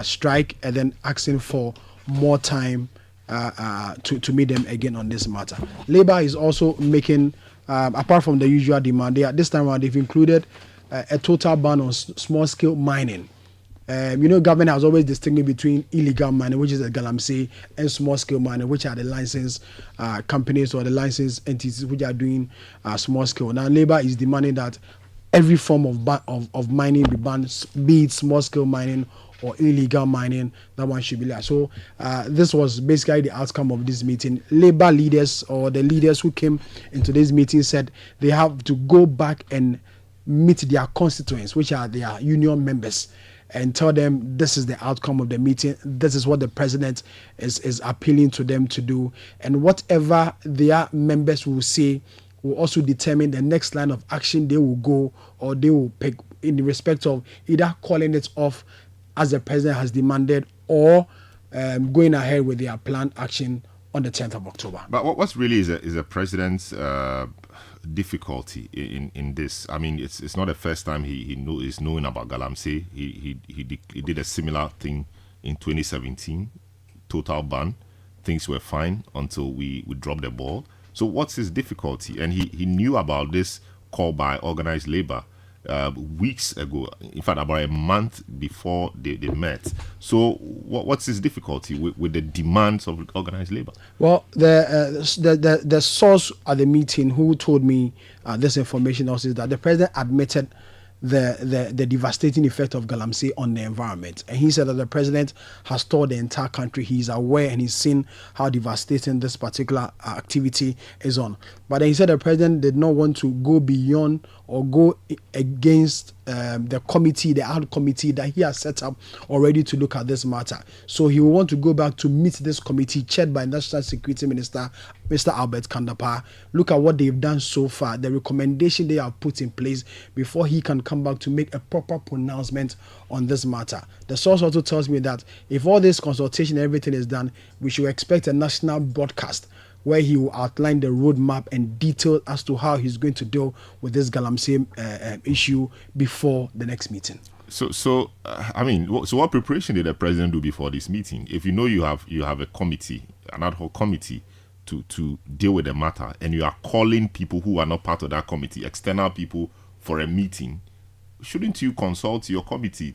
strike and then asking for more time to meet them again on this matter. Labour is also making, apart from the usual demand, this time around they've included a total ban on small-scale mining. Government has always distinguished between illegal mining, which is the Galamsey, and small-scale mining, which are the licensed companies or the licensed entities which are doing small-scale. Now, Labour is demanding that every form of mining be banned, be it small-scale mining or illegal mining, that one should be there. So this was basically the outcome of this meeting. Labour leaders or the leaders who came into this meeting said they have to go back and meet their constituents, which are their union members, and tell them this is the outcome of the meeting. This is what the president is appealing to them to do. And whatever their members will say will also determine the next line of action they will go or they will pick in respect of either calling it off as the president has demanded or going ahead with their planned action on the 10th of October. But what's really is a president's difficulty in this? I mean, it's not the first time he is knowing about Galamsey. He did a similar thing in 2017, total ban. Things were fine until we dropped the ball. So what's his difficulty? And he knew about this call by organized labor weeks ago, in fact about a month before they met. So what's his difficulty with the demands of organized labor? Well, the source at the meeting who told me this information also is that the president admitted the devastating effect of Galamsey on the environment, and he said that the president has toured the entire country. He's aware and he's seen how devastating this particular activity is on. But then he said the president did not want to go beyond or go against the committee, the ad committee that he has set up already to look at this matter. So he will want to go back to meet this committee chaired by National Security Minister Mr. Albert Kandapar, look at what they've done so far, the recommendation they have put in place before he can come back to make a proper pronouncement on this matter. The source also tells me that if all this consultation and everything is done, we should expect a national broadcast where he will outline the roadmap and detail as to how he's going to deal with this Galamsey issue before the next meeting. So what preparation did the president do before this meeting? If you know you have a committee, an ad hoc committee to deal with the matter, and you are calling people who are not part of that committee, external people, for a meeting, shouldn't you consult your committee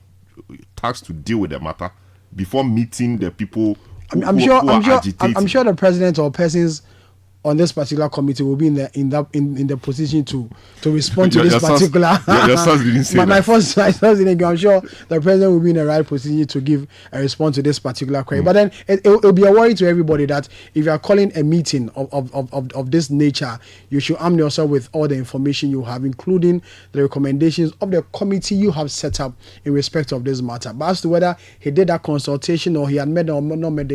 tasked to deal with the matter before meeting the people? I'm sure the president or persons on this particular committee will be in the position to respond to this particular. Your source didn't say my source didn't go. I'm sure the president will be in the right position to give a response to this particular query. But then it'll be a worry to everybody that if you are calling a meeting of this nature, you should arm yourself with all the information you have, including the recommendations of the committee you have set up in respect of this matter. But as to whether he did that consultation or he had met them or not met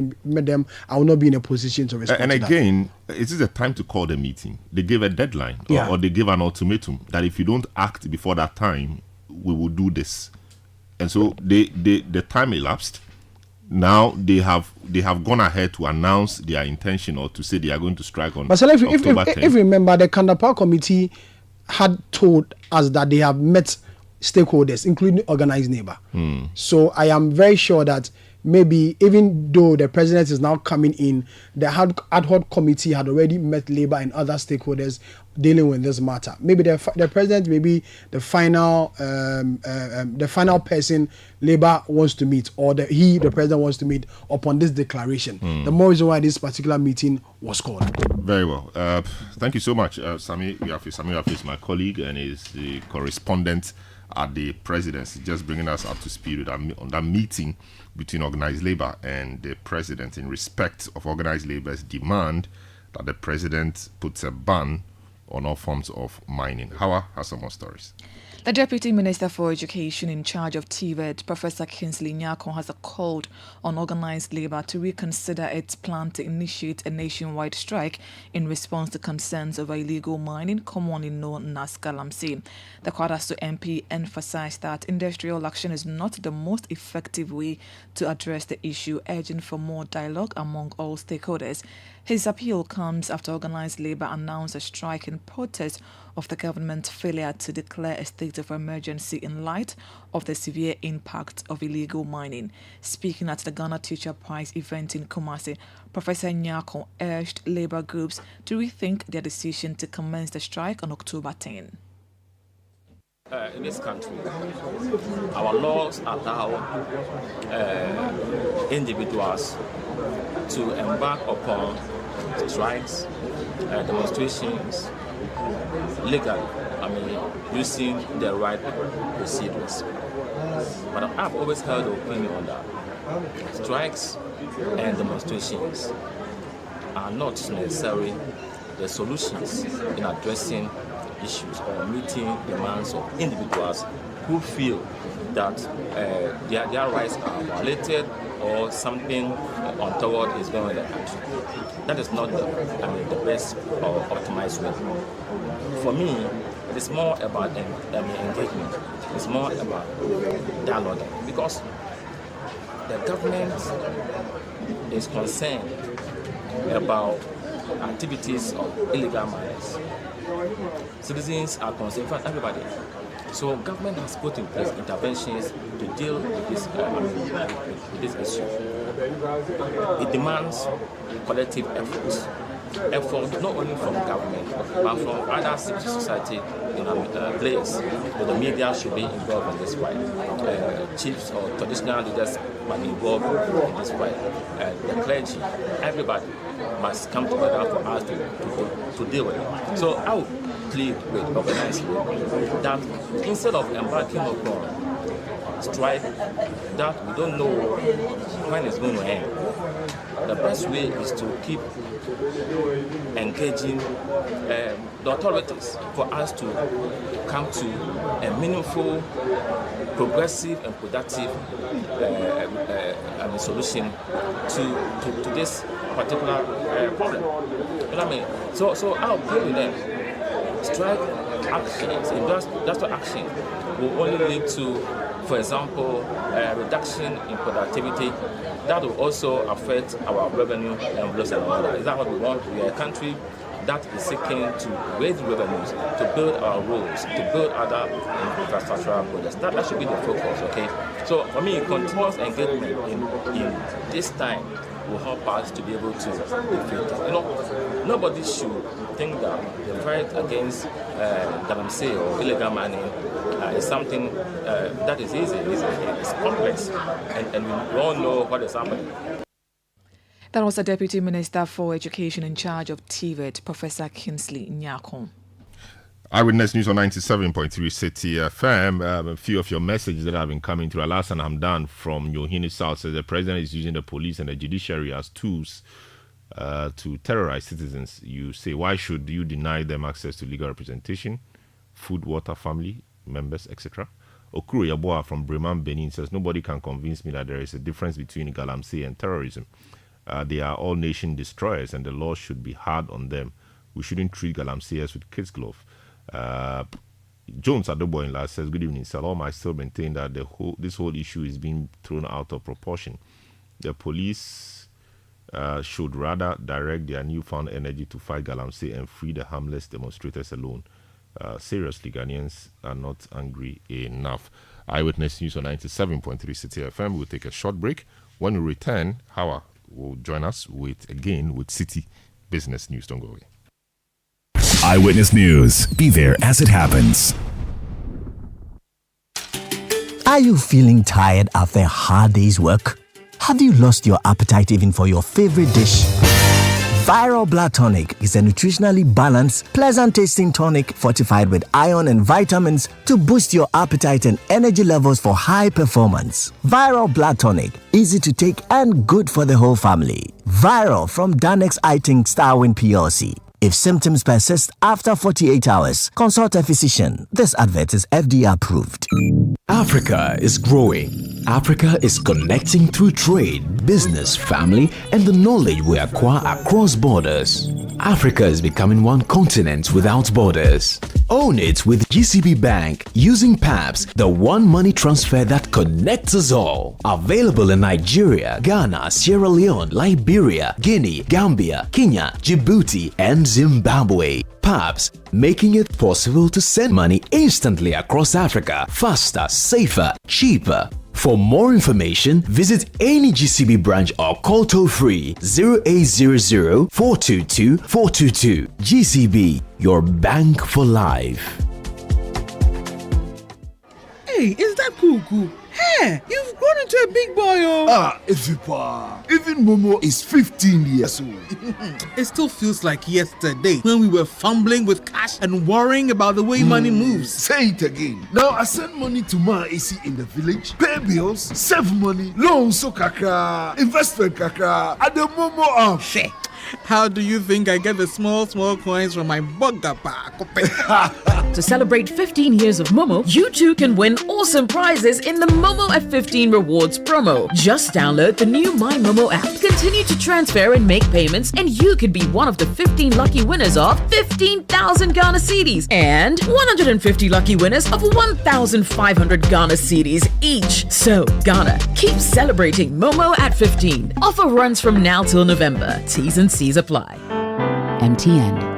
them, I will not be in a position to respond. And to again, it is a time to call the meeting. They gave a deadline or they gave an ultimatum that if you don't act before that time, we will do this. And so the time elapsed. Now they have gone ahead to announce their intention or to say they are going to strike on October 10th. If you remember, the Kandapar committee had told us that they have met stakeholders, including organized labor. So I am very sure that maybe even though the president is now coming in, the ad hoc committee had already met labor and other stakeholders dealing with this matter. Maybe the president may be the final person labor wants to meet, or the president wants to meet upon this declaration. The more reason why this particular meeting was called. Very well. Thank you so much, Sami Yafi is my colleague and is the correspondent at the presidency, just bringing us up to speed on that meeting between organized labor and the president in respect of organized labor's demand that the president puts a ban on all forms of mining. Hawa has some more stories. The Deputy Minister for Education in charge of TVET, Professor Kingsley Nyako, has called on organised labour to reconsider its plan to initiate a nationwide strike in response to concerns over illegal mining, commonly known as galamsey. The Kwadaso MP emphasised that industrial action is not the most effective way to address the issue, urging for more dialogue among all stakeholders. His appeal comes after organised labour announced a strike in protest of the government's failure to declare a state of emergency in light of the severe impact of illegal mining. Speaking at the Ghana Teacher Prize event in Kumasi, Professor Nyako urged labour groups to rethink their decision to commence the strike on October 10. In this country, our laws allow individuals to embark upon strikes, demonstrations, legally, using the right procedures. But I've always held the opinion that strikes and demonstrations are not necessarily the solutions in addressing issues or meeting demands of individuals who feel that their rights are violated or something untoward is going on in the country. That is not the best or optimized way. For me, it is more about engagement. It's more about dialogue, because the government is concerned about activities of illegal miners. Citizens are concerned, for everybody. So government has put in place interventions to deal with this issue. It demands collective effort not only from government but from other civil society players. But the media should be involved in this fight. Chiefs or traditional leaders must be involved in this fight. The clergy, everybody must come together for us to deal with it. So I would plead with organized labor that instead of embarking upon strike that we don't know when it's going to end, the best way is to keep engaging the authorities for us to come to a meaningful, progressive and productive solution to this particular problem. You know what I mean? So I'll play with them. Strike actions, industrial action will only lead to, for example, a reduction in productivity. That will also affect our revenue envelopes and all that. Is that what we want? We are a country that is seeking to raise revenues, to build our roads, to build other infrastructural projects. That should be the focus, okay? So for me, continuous engagement in this time will help us to be able to defeat it. Nobody should think that the fight against galamsey or illegal mining is something that is easy. It's complex, and we all know what is happening. That was the Deputy Minister for Education in charge of TVET, Professor Kingsley Nyakon. Eyewitness News on 97.3 Citi FM. A few of your messages that have been coming through. Alasan Hamdan from Yohini South says the president is using the police and the judiciary as tools to terrorize citizens. You say, why should you deny them access to legal representation, food, water, family members, etc.? Okuro Yaboa from Breman, Benin says, nobody can convince me that there is a difference between Galamsey and terrorism. They are all nation destroyers and the law should be hard on them. We shouldn't treat Galamseyers with kids' glove. Jones Adoboinla says, good evening, Salom. I still maintain that this whole issue is being thrown out of proportion. The police should rather direct their newfound energy to fight Galamsey and free the harmless demonstrators alone. Seriously, Ghanaians are not angry enough. Eyewitness News on 97.3 Citi FM. We'll take a short break. When we return, Hawa will join us with Citi Business News. Don't go away. Eyewitness News. Be there as it happens. Are you feeling tired after a hard day's work? Have you lost your appetite even for your favorite dish? Viral Blood Tonic is a nutritionally balanced, pleasant-tasting tonic fortified with iron and vitamins to boost your appetite and energy levels for high performance. Viral Blood Tonic, easy to take and good for the whole family. Viral from Danex Iting Starwin PLC. If symptoms persist after 48 hours, consult a physician. This advert is FDA approved. Africa is growing. Africa is connecting through trade, business, family, and the knowledge we acquire across borders. Africa is becoming one continent without borders. Own it with GCB Bank using PAPS, the one money transfer that connects us all. Available in Nigeria, Ghana, Sierra Leone, Liberia, Guinea, Gambia, Kenya, Djibouti, and Zimbabwe. PAPS, making it possible to send money instantly across Africa, faster, safer, cheaper. For more information, visit any GCB branch or call toll-free 0800 422 422. GCB, your bank for life. Hey, is that cool? Hey, you've grown into a big boy, oh. Evipa. Even Momo is 15 years old. It still feels like yesterday when we were fumbling with cash and worrying about the way money moves. Say it again. Now I send money to Ma AC in the village, pay bills, save money, loans so kaka, investment kaka, at the Momo app. Shit. How do you think I get the small coins from my bugapa? To celebrate 15 years of Momo, you too can win awesome prizes in the Momo F15 Rewards promo. Just download the new My Momo app, continue to transfer and make payments, and you could be one of the 15 lucky winners of 15,000 Ghana cedis and 150 lucky winners of 1,500 Ghana cedis each. So, Ghana, keep celebrating Momo at 15. Offer runs from now till November. T's and C's apply. MTN.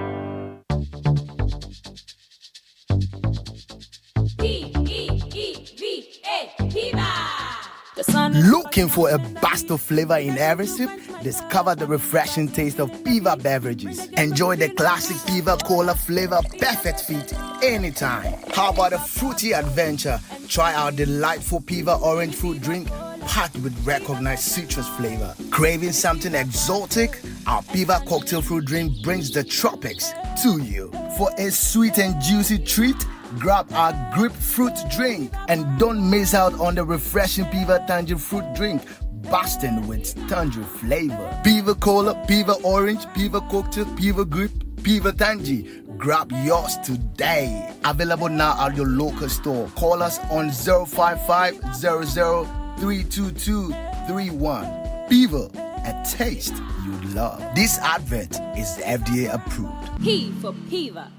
Looking for a burst of flavor in every sip? Discover the refreshing taste of Piva beverages. Enjoy the classic Piva Cola flavor, perfect fit anytime. How about a fruity adventure? Try our delightful Piva orange fruit drink packed with recognized citrus flavor. Craving something exotic? Our Piva cocktail fruit drink brings the tropics to you. For a sweet and juicy treat, grab our grapefruit drink and don't miss out on the refreshing Piva Tangerine fruit drink, bursting with tangerine flavor. Piva Cola, Piva Orange, Piva Cocktail, Piva Grape, Piva Tangy. Grab yours today. Available now at your local store. Call us on 055 00 322 31. Piva, a taste you love. This advert is FDA approved. P for Piva.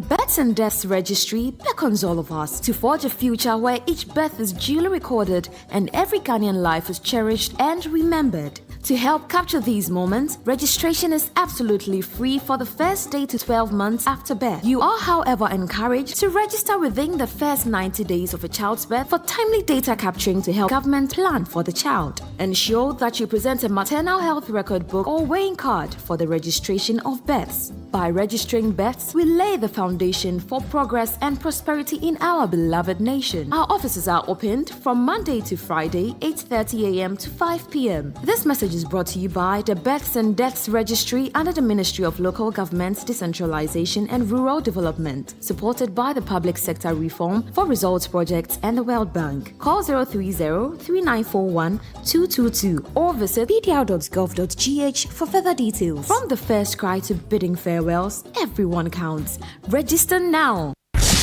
Births and Deaths Registry beckons all of us to forge a future where each birth is duly recorded and every Ghanaian life is cherished and remembered. To help capture these moments, registration is absolutely free for the first day to 12 months after birth. You are, however, encouraged to register within the first 90 days of a child's birth for timely data capturing to help government plan for the child. Ensure that you present a maternal health record book or weighing card for the registration of births. By registering births, we lay the foundation innovation for progress and prosperity in our beloved nation. Our offices are opened from Monday to Friday, 8:30 a.m. to 5 p.m. This message is brought to you by the Births and Deaths Registry under the Ministry of Local Government, Decentralization and Rural Development, supported by the Public Sector Reform for Results Project and the World Bank. Call 030-3941-222 or visit pdr.gov.gh for further details. From the first cry to bidding farewells, everyone counts. Register now.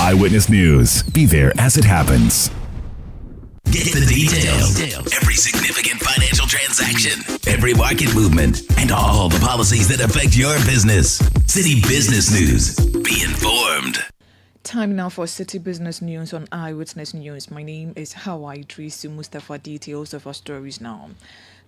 Eyewitness News. Be there as it happens. Get the details. Every significant financial transaction, every market movement, and all the policies that affect your business. City Business News. Be informed. Time now for City Business News on Eyewitness News. My name is Hawa Idrisu Mustafa. Details of our stories now.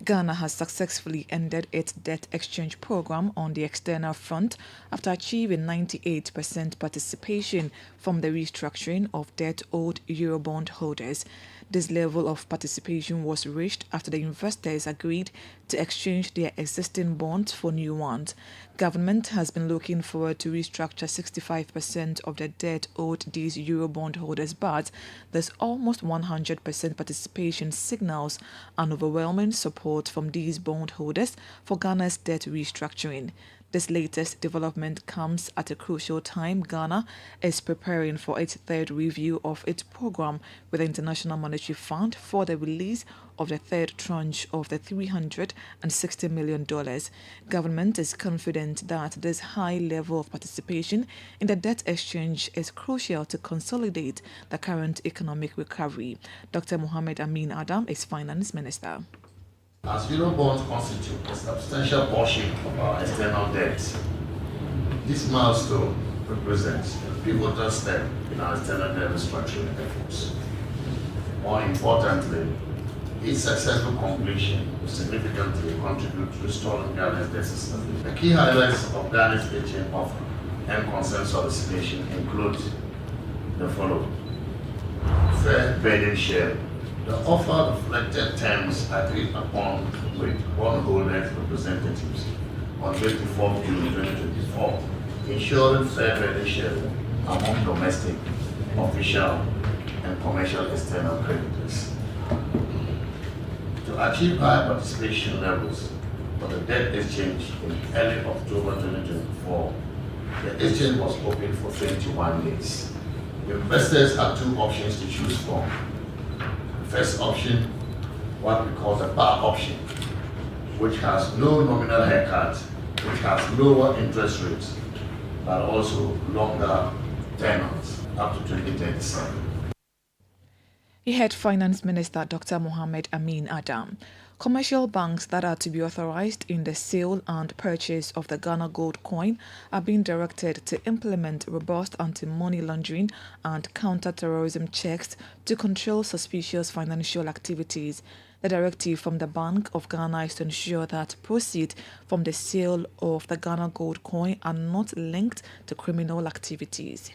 Ghana has successfully ended its debt exchange program on the external front after achieving 98% participation from the restructuring of debt owed Eurobond holders. This level of participation was reached after the investors agreed to exchange their existing bonds for new ones. Government has been looking forward to restructure 65% of the debt owed these Eurobond holders, but this almost 100% participation signals an overwhelming support from these bond holders for Ghana's debt restructuring. This latest development comes at a crucial time. Ghana is preparing for its third review of its program with the International Monetary Fund for the release of the third tranche of the $360 million. Government is confident that this high level of participation in the debt exchange is crucial to consolidate the current economic recovery. Dr. Mohamed Amin Adam is Finance Minister. As Eurobonds constitute a substantial portion of our external debt, this milestone represents a pivotal step in our external debt restructuring efforts. More importantly, its successful completion will significantly contribute to restoring Ghana's debt system. The key highlights of Ghana's exchange offer and consent solicitation include the following: fair burden share. The offer reflected terms agreed upon with bondholders' representatives on 24 June 2024, ensuring fair burden sharing among domestic, official, and commercial external creditors. To achieve high participation levels for the debt exchange in early October 2024, the exchange was open for 21 days. Investors had two options to choose from. First option, what we call the bar option, which has no nominal haircut, which has lower interest rates, but also longer tenors, up to 2037. He had Finance Minister Dr. Mohamed Amin Adam. Commercial banks that are to be authorized in the sale and purchase of the Ghana gold coin are being directed to implement robust anti-money laundering and counter-terrorism checks to control suspicious financial activities. The directive from the Bank of Ghana is to ensure that proceeds from the sale of the Ghana gold coin are not linked to criminal activities.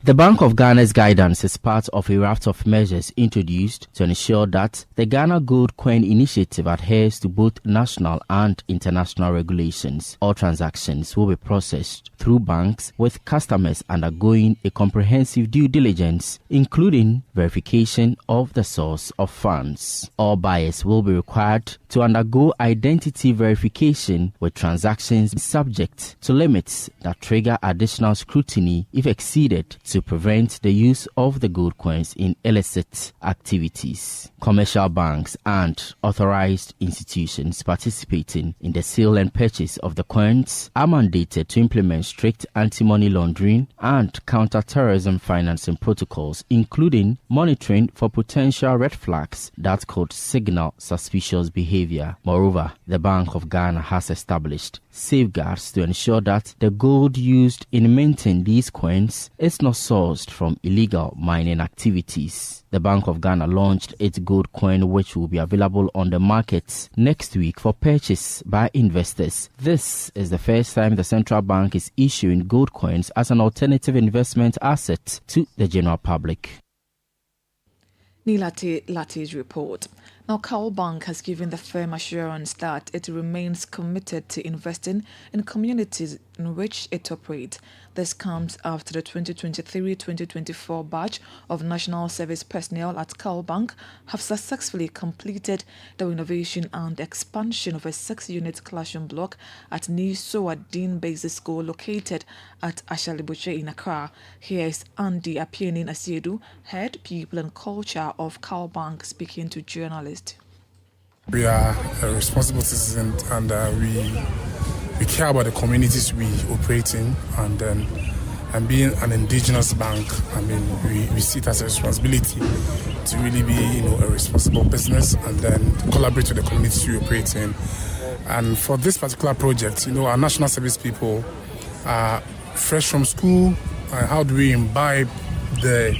The Bank of Ghana's guidance is part of a raft of measures introduced to ensure that the Ghana Gold Coin Initiative adheres to both national and international regulations. All transactions will be processed through banks, with customers undergoing a comprehensive due diligence, including verification of the source of funds. All buyers will be required to undergo identity verification, with transactions subject to limits that trigger additional scrutiny if exceeded, to prevent the use of the gold coins in illicit activities. Commercial banks and authorized institutions participating in the sale and purchase of the coins are mandated to implement strict anti-money laundering and counter-terrorism financing protocols, including monitoring for potential red flags that could signal suspicious behavior. Moreover, the Bank of Ghana has established safeguards to ensure that the gold used in minting these coins is not sourced from illegal mining activities. The Bank of Ghana launched its gold coin, which will be available on the markets next week for purchase by investors. This is the first time the central bank is issuing gold coins as an alternative investment asset to the general public. Nilate Lati's report. Now, Coal Bank has given the firm assurance that it remains committed to investing in communities in which it operates. This comes after the 2023-2024 batch of National Service personnel at Cal Bank have successfully completed the renovation and expansion of a 6-unit classroom block at Newsroom Dean Basic School located at Ashalibuche in Accra. Here is Andy Apienin Asiedu, Head People and Culture of Cal Bank, speaking to journalists. We are a responsible citizen, and we care about the communities we operate in, and being an indigenous bank, I mean, we see it as a responsibility to really be, a responsible business and then collaborate with the communities we operate in. And for this particular project, our national service people are fresh from school. How do we imbibe the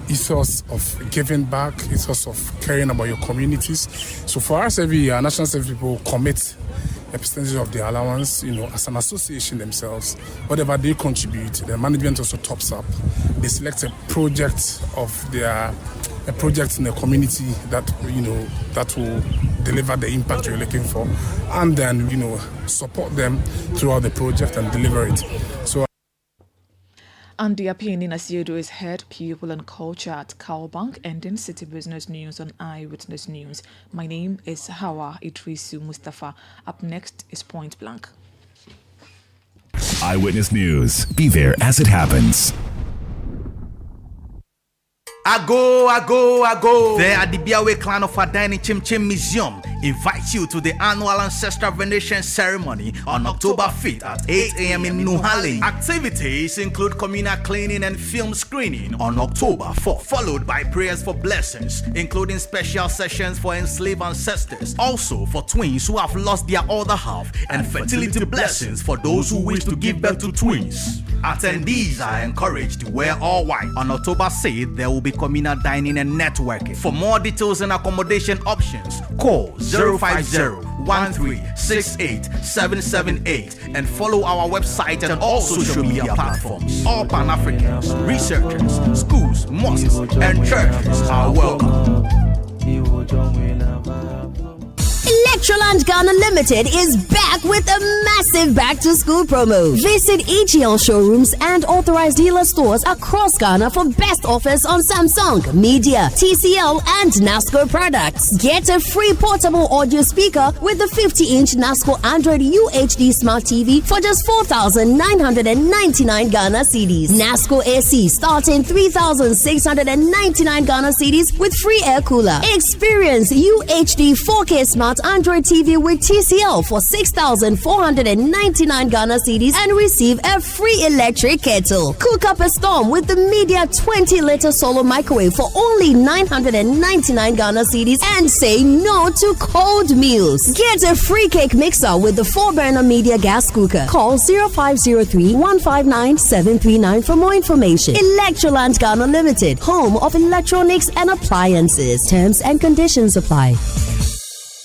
ethos of giving back, ethos of caring about your communities? So for us, every year, national service people commit a percentage of the allowance, as an association themselves. Whatever they contribute, the management also tops up. They select a project in the community that that will deliver the impact you're looking for, and then support them throughout the project and deliver it. So. Andy Apienin Asiedu is Head People and Culture at Cal Bank, and in City Business News on Eyewitness News. My name is Hawa Idrisu Mustafa. Up next is Point Blank. Eyewitness News. Be there as it happens. I go. There at the Biawe Clan of Adani Chim Chim Museum invite you to the annual ancestral veneration ceremony on October 5th at 8 a.m. in Nuhale. Activities include communal cleaning and film screening on October 4th, followed by prayers for blessings, including special sessions for enslaved ancestors, also for twins who have lost their other half, and fertility blessings for those who wish to give birth to twins. Attendees are encouraged to wear all white. On October 6th, there will be communal dining and networking. For more details and accommodation options, call 050-1368-778 and follow our website and all social media platforms. All Pan-Africans, researchers, schools, mosques, and churches are welcome. Electroland Ghana Limited is back with a massive back-to-school promo. Visit EGL showrooms and authorized dealer stores across Ghana for best offers on Samsung, Media, TCL, and NASCO products. Get a free portable audio speaker with the 50-inch NASCO Android UHD Smart TV for just 4,999 Ghana cedis. NASCO AC starting 3,699 Ghana cedis with free air cooler. Experience UHD 4K Smart Android TV with TCL for 6,499 Ghana cedis and receive a free electric kettle. Cook up a storm with the Media 20-liter solo microwave for only 999 Ghana cedis and say no to cold meals. Get a free cake mixer with the 4-burner Media gas cooker. Call 0503-159-739 for more information. Electroland Ghana Limited, home of electronics and appliances. Terms and conditions apply.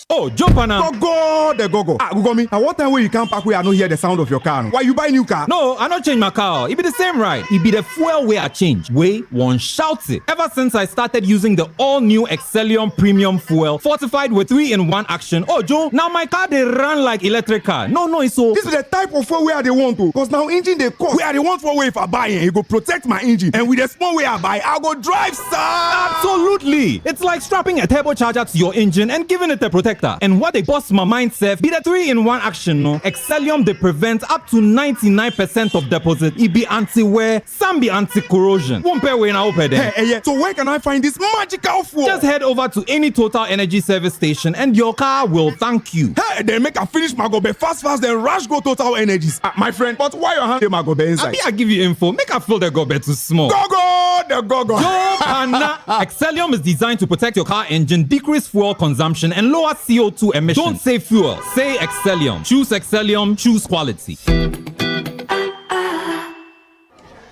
Oh, jump on now. Go. Google me. At what time when you come back where I don't hear the sound of your car? Why you buy new car? No, I not change my car. It be the same ride. It be the fuel way I change. Way one shouts it. Ever since I started using the all-new Excellium Premium Fuel, fortified with 3-in-1 action. Oh, Joe, now my car they run like electric car. No, it's so. This is the type of fuel where they want to. Because now engine they cost. Where they want for way if I buy it, it go protect my engine. And with the small way I buy, I go drive, sir. Absolutely. It's like strapping a turbocharger to your engine and giving it a protector. And what they bust my mind self be the 3-in-1 action, no? Excellium they prevent up to 99% of deposit. It be anti-wear, some be anti-corrosion. One pair way now open there. Hey, so where can I find this magical fuel? Just head over to any Total Energy service station and your car will thank you. Hey, then make a finish Magobe fast then rush go Total Energies. My friend, but why your hand Magobe inside? I give you info. Make a fill the gobe too small. The gogo. Excellium is designed to protect your car engine, decrease fuel consumption, and lower CO2 emissions. Don't say fuel, say Excellium. Choose Excellium, choose quality.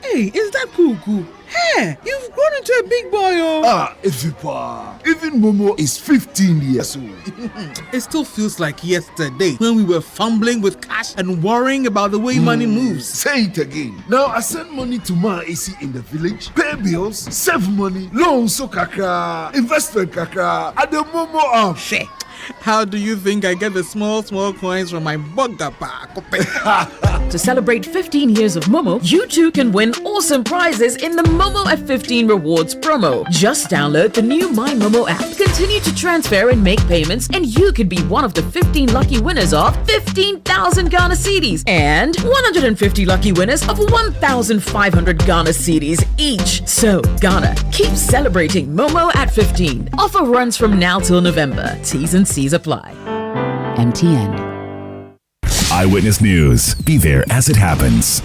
Hey, is that cool? Hey, you've grown into a big boy, Even Momo is 15 years old. It still feels like yesterday when we were fumbling with cash and worrying about the way money moves. Say it again. Now I send money to my AC in the village, pay bills, save money, loans so kaka, investment kaka, at the Momo app. Shit. How do you think I get the small coins from my bugger pack? To celebrate 15 years of Momo, you too can win awesome prizes in the Momo at 15 Rewards promo. Just download the new My Momo app, continue to transfer and make payments, and you could be one of the 15 lucky winners of 15,000 Ghana cedis and 150 lucky winners of 1,500 Ghana cedis each. So, Ghana, keep celebrating Momo at 15. Offer runs from now till November. T's and C's apply. MTN. Eyewitness News. Be there as it happens.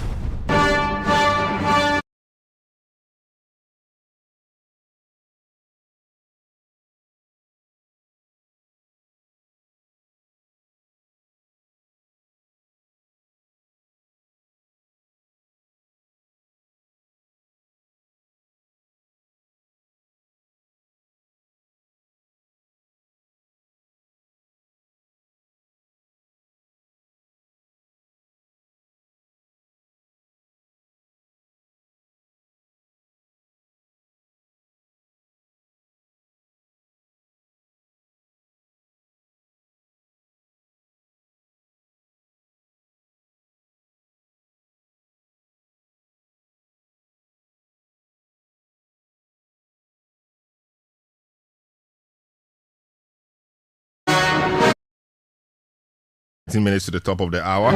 Minutes to the top of the hour.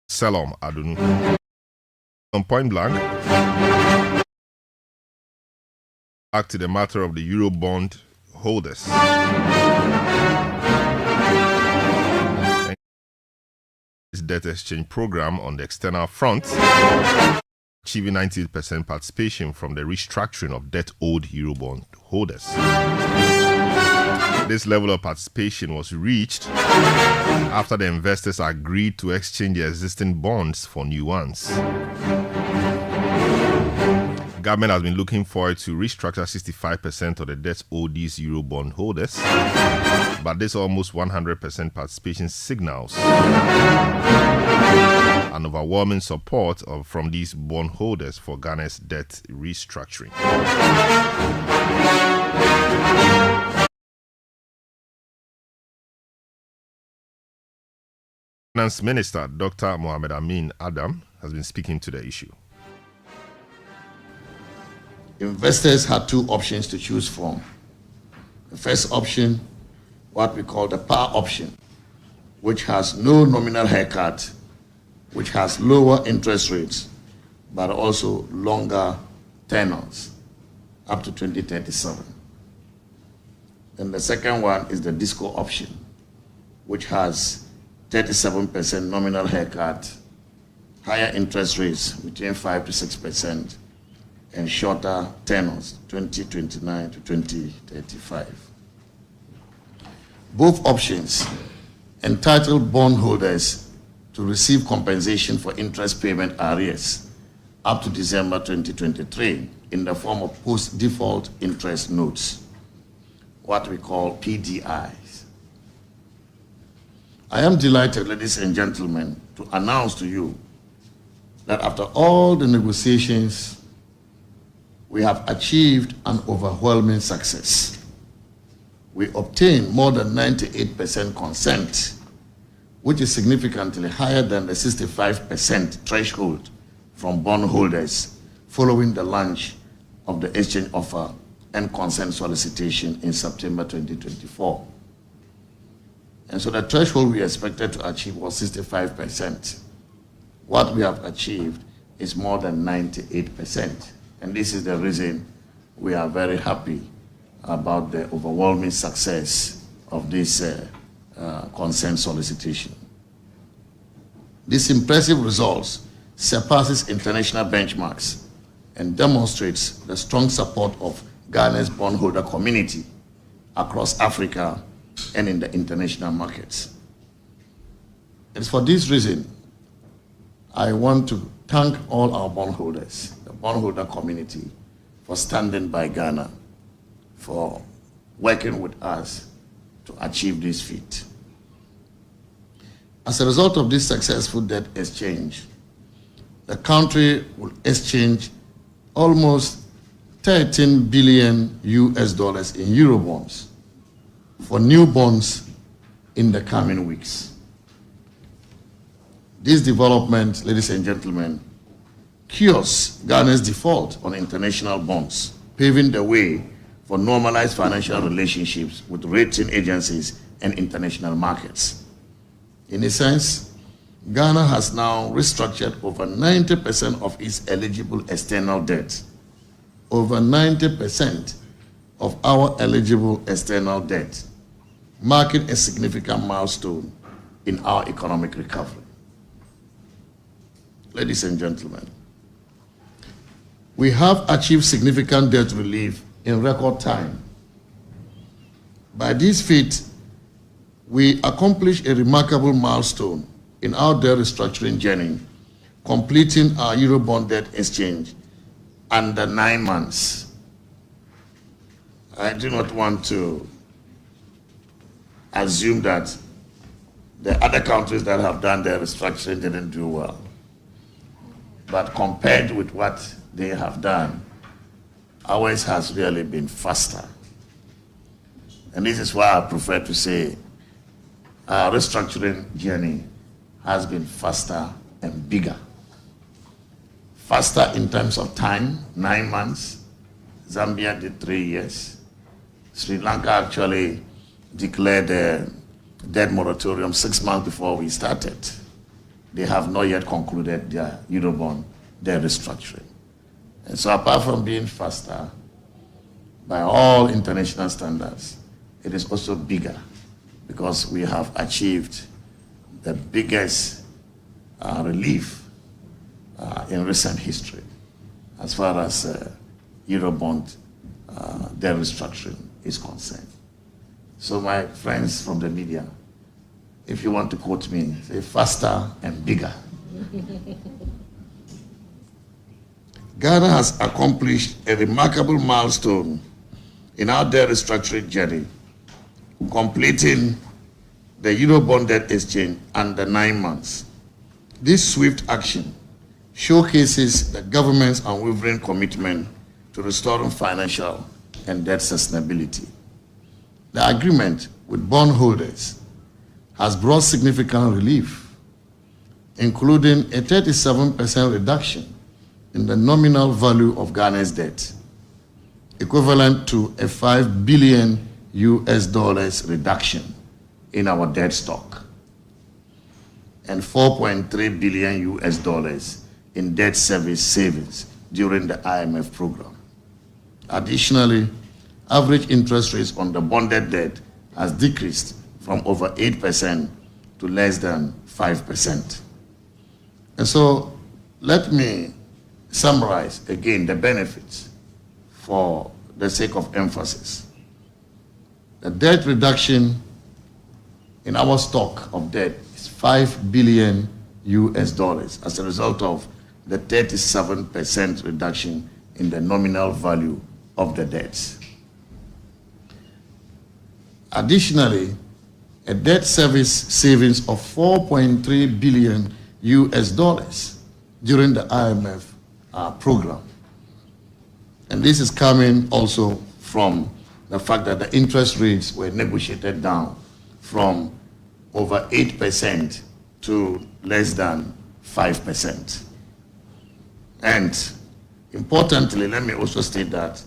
Salam Adunu. On point blank, back to the matter of the Eurobond holders. This debt exchange program on the external front, achieving 98% participation from the restructuring of debt owed Eurobond holders. This level of participation was reached after the investors agreed to exchange their existing bonds for new ones. The government has been looking forward to restructure 65% of the debts owed these Eurobond holders, but this almost 100% participation signals an overwhelming support from these bond holders for Ghana's debt restructuring. Finance Minister Dr. Mohamed Amin Adam has been speaking to the issue. Investors had two options to choose from. The first option, what we call the par option, which has no nominal haircut, which has lower interest rates, but also longer tenors, up to 2037. And the second one is the disco option, which has 37% nominal haircut, higher interest rates between 5 to 6%, and shorter tenors, 2029 to 2035. Both options entitle bondholders to receive compensation for interest payment arrears up to December 2023 in the form of post-default interest notes, what we call PDIs. I am delighted, ladies and gentlemen, to announce to you that after all the negotiations, we have achieved an overwhelming success. We obtained more than 98% consent, which is significantly higher than the 65% threshold from bondholders following the launch of the exchange offer and consent solicitation in September 2024. And so the threshold we expected to achieve was 65%. What we have achieved is more than 98%. And this is the reason we are very happy about the overwhelming success of this consent solicitation. This impressive results surpasses international benchmarks and demonstrates the strong support of Ghana's bondholder community across Africa and in the international markets. It's for this reason I want to thank all our bondholders, the bondholder community, for standing by Ghana, for working with us to achieve this feat. As a result of this successful debt exchange, the country will exchange almost $13 billion in Eurobonds for new bonds in the coming weeks. This development, ladies and gentlemen, cures Ghana's default on international bonds, paving the way for normalized financial relationships with rating agencies and international markets. In a sense, Ghana has now restructured over 90% of its eligible external debt. Over 90% of our eligible external debt, marking a significant milestone in our economic recovery. Ladies and gentlemen, we have achieved significant debt relief in record time. By this feat, we accomplished a remarkable milestone in our debt restructuring journey, completing our Eurobond debt exchange under 9 months. I do not want to assume that the other countries that have done their restructuring didn't do well. But compared with what they have done, ours has really been faster. And this is why I prefer to say our restructuring journey has been faster and bigger. Faster in terms of time, 9 months. Zambia did 3 years. Sri Lanka actually declared a debt moratorium 6 months before we started. They have not yet concluded their Eurobond, their restructuring. And so apart from being faster, by all international standards, it is also bigger because we have achieved the biggest relief in recent history as far as Eurobond debt restructuring is concerned. So my friends from the media, if you want to quote me, say faster and bigger. Ghana has accomplished a remarkable milestone in our debt restructuring journey, completing the Eurobond debt exchange under 9 months. This swift action showcases the government's unwavering commitment to restoring financial and debt sustainability. The agreement with bondholders has brought significant relief, including a 37% reduction in the nominal value of Ghana's debt, equivalent to a $5 billion reduction in our debt stock, and $4.3 billion in debt service savings during the IMF program. Additionally, average interest rates on the bonded debt has decreased from over 8% to less than 5%. And so let me summarize again the benefits for the sake of emphasis. The debt reduction in our stock of debt is $5 billion as a result of the 37% reduction in the nominal value of the debts. Additionally, a debt service savings of $4.3 billion during the IMF program. And this is coming also from the fact that the interest rates were negotiated down from over 8% to less than 5%. And importantly, let me also state that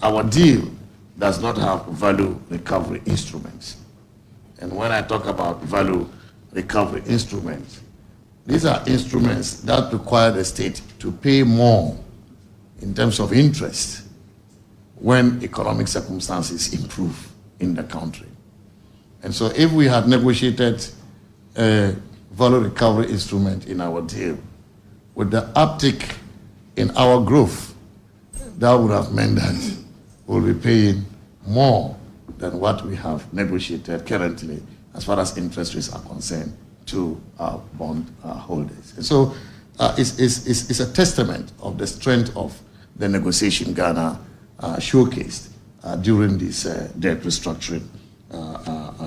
our deal does not have value recovery instruments. And when I talk about value recovery instruments, these are instruments that require the state to pay more in terms of interest when economic circumstances improve in the country. And so if we had negotiated a value recovery instrument in our deal, with the uptick in our growth, that would have meant that we'll be paying more than what we have negotiated currently as far as interest rates are concerned to our bond holders. And so it's a testament of the strength of the negotiation Ghana showcased during these debt restructuring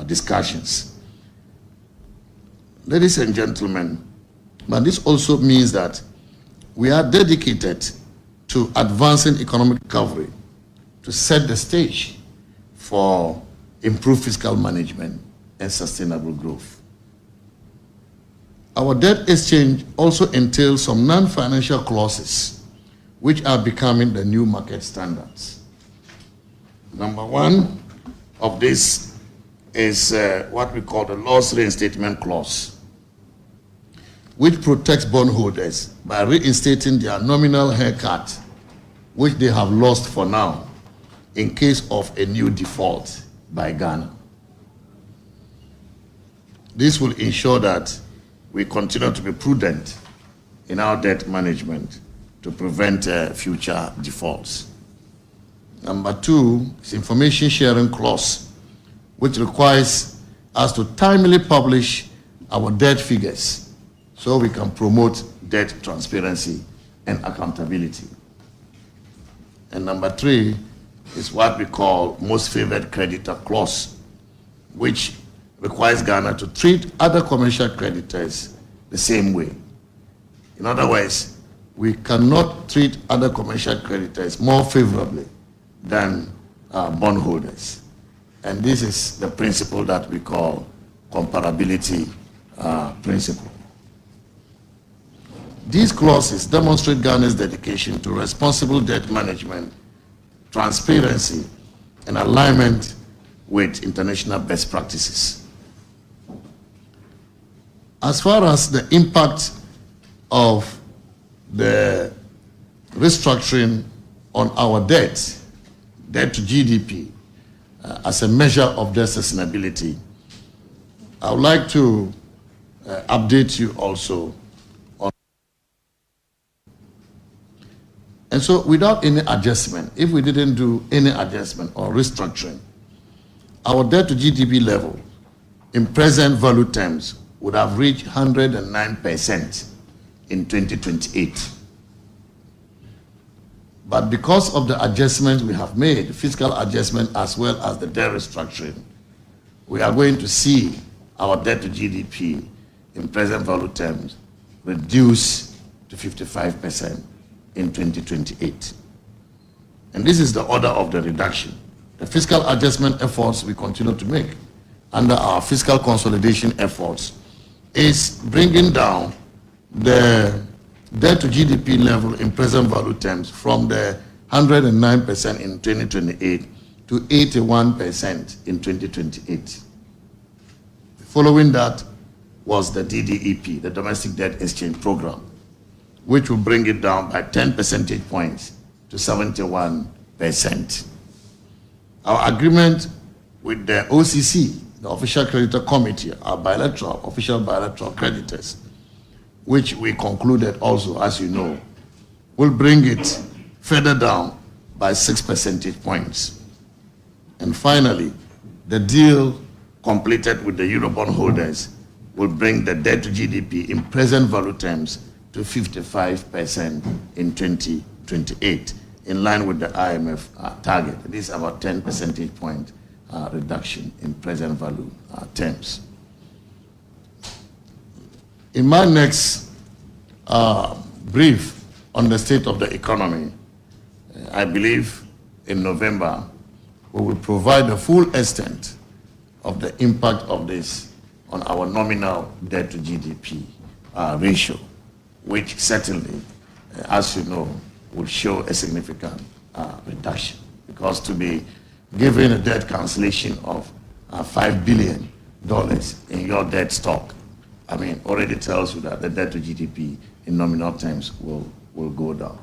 discussions. Ladies and gentlemen, but this also means that we are dedicated to advancing economic recovery to set the stage for improve fiscal management, and sustainable growth. Our debt exchange also entails some non-financial clauses which are becoming the new market standards. Number one of this is what we call the loss reinstatement clause, which protects bondholders by reinstating their nominal haircut, which they have lost for now, in case of a new default by Ghana. This will ensure that we continue to be prudent in our debt management to prevent future defaults. Number two is information sharing clause, which requires us to timely publish our debt figures so we can promote debt transparency and accountability. And number three is what we call most favored creditor clause, which requires Ghana to treat other commercial creditors the same way. In other words, we cannot treat other commercial creditors more favorably than bondholders. And this is the principle that we call comparability principle. These clauses demonstrate Ghana's dedication to responsible debt management, transparency, and alignment with international best practices. As far as the impact of the restructuring on our debt to GDP, as a measure of their sustainability, I would like to update you also on. And so without any adjustment, if we didn't do any adjustment or restructuring, our debt to GDP level in present value terms would have reached 109% in 2028. But because of the adjustments we have made, fiscal adjustment as well as the debt restructuring, we are going to see our debt to GDP in present value terms reduce to 55% in 2028. And this is the order of the reduction. The fiscal adjustment efforts we continue to make under our fiscal consolidation efforts is bringing down the debt to GDP level in present value terms from the 109% in 2028 to 81% in 2028. Following that was the DDEP, the Domestic Debt Exchange Program, which will bring it down by 10 percentage points to 71%. Our agreement with the OCC, the Official Creditor Committee, our official bilateral creditors, which we concluded also, as you know, will bring it further down by 6 percentage points. And finally, the deal completed with the Eurobond holders will bring the debt to GDP in present value terms to 55% in 2028, in line with the IMF target. This is about 10 percentage point reduction in present value terms. In my next brief on the state of the economy, I believe in November we will provide the full extent of the impact of this on our nominal debt to GDP ratio, which certainly, as you know, will show a significant reduction. Because to be given a debt cancellation of $5 billion in your debt stock, I mean, already tells you that the debt to GDP in nominal terms will go down.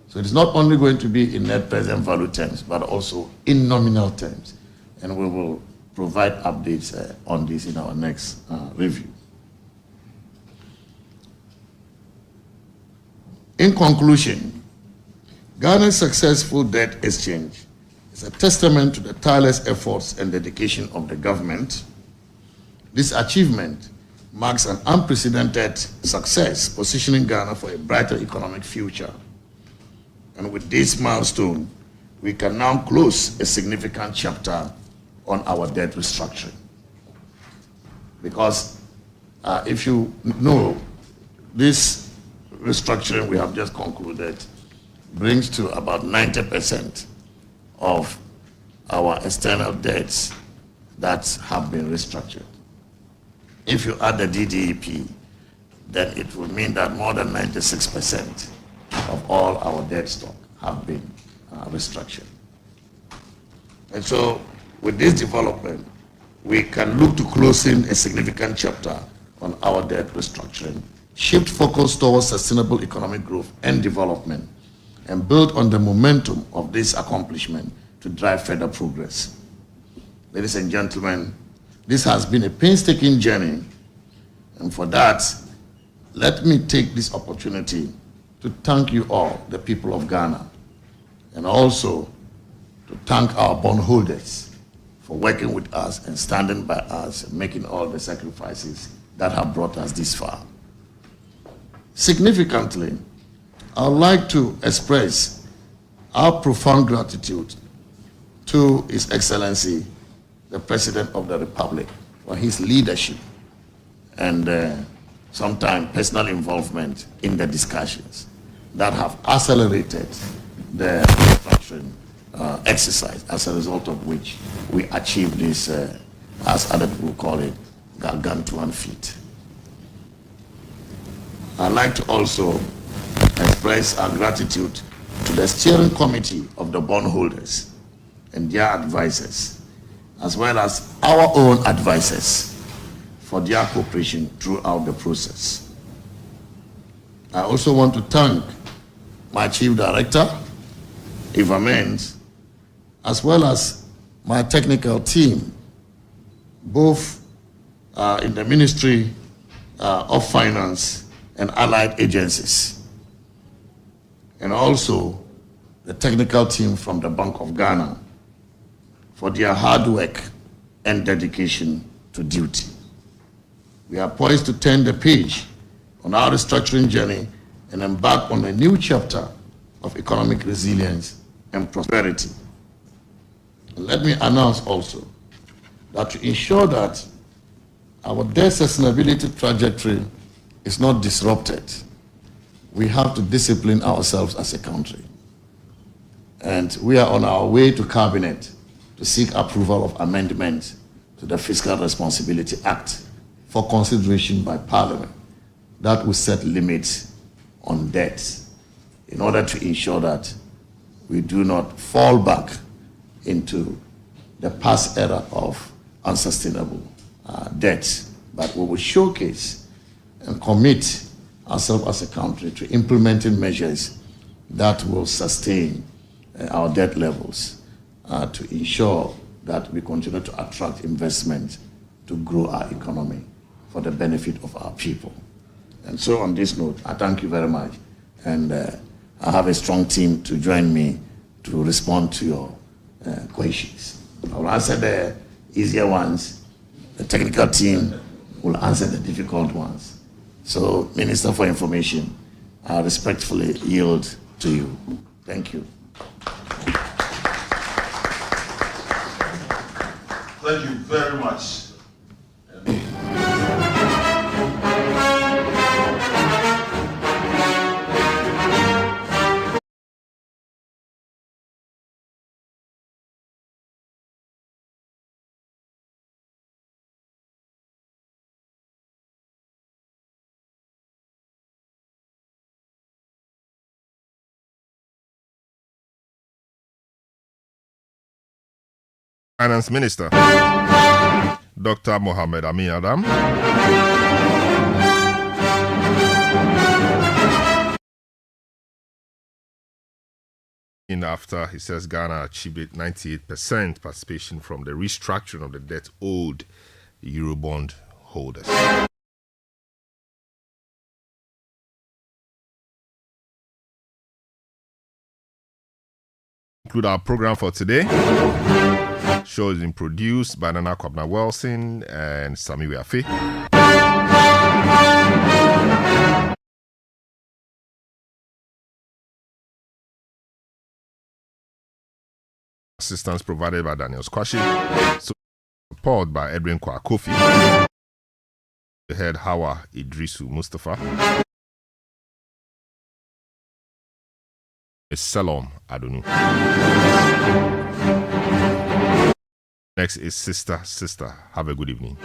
So it is not only going to be in net present value terms, but also in nominal terms. And we will provide updates on this in our next review. In conclusion, Ghana's successful debt exchange is a testament to the tireless efforts and dedication of the government. This achievement marks an unprecedented success, positioning Ghana for a brighter economic future. And with this milestone, we can now close a significant chapter on our debt restructuring. Because if you know, this restructuring we have just concluded brings to about 90% of our external debts that have been restructured. If you add the DDEP, then it will mean that more than 96% of all our debt stock have been restructured. And so with this development, we can look to closing a significant chapter on our debt restructuring, shift focus towards sustainable economic growth and development, and build on the momentum of this accomplishment to drive further progress. Ladies and gentlemen, this has been a painstaking journey, and for that, let me take this opportunity to thank you all, the people of Ghana, and also to thank our bondholders for working with us and standing by us and making all the sacrifices that have brought us this far. Significantly, I would like to express our profound gratitude to His Excellency, the President of the Republic, for his leadership and sometimes personal involvement in the discussions that have accelerated the restructuring exercise, as a result of which we achieved this, as other people call it, gargantuan feat. I'd like to also express our gratitude to the steering committee of the bondholders and their advisors, as well as our own advisors, for their cooperation throughout the process. I also want to thank my Chief Director, Eva Menz, as well as my technical team, both in the Ministry of Finance and allied agencies, and also the technical team from the Bank of Ghana for their hard work and dedication to duty. We are poised to turn the page on our restructuring journey and embark on a new chapter of economic resilience and prosperity. And let me announce also that to ensure that our debt sustainability trajectory is not disrupted, we have to discipline ourselves as a country. And we are on our way to Cabinet to seek approval of amendments to the Fiscal Responsibility Act for consideration by Parliament that will set limits on debt in order to ensure that we do not fall back into the past era of unsustainable debt, but we will showcase and commit ourselves as a country to implementing measures that will sustain our debt levels to ensure that we continue to attract investment to grow our economy for the benefit of our people. And so on this note, I thank you very much. And I have a strong team to join me to respond to your questions. I will answer the easier ones. The technical team will answer the difficult ones. So, Minister for Information, I respectfully yield to you. Thank you. Thank you very much. Finance Minister, Dr. Mohamed Amin Adam. After he says Ghana achieved 98% participation from the restructuring of the debt owed Eurobond holders. Conclude our program for today. Show is being produced by Nana Kwabna Wilson and Sami Weafe. Assistance provided by Daniel Squashi. Support by Edwin Kwakofi. We heard Hawa Idrisu Mustafa. Salom Adonu. Next is Sister. Have a good evening.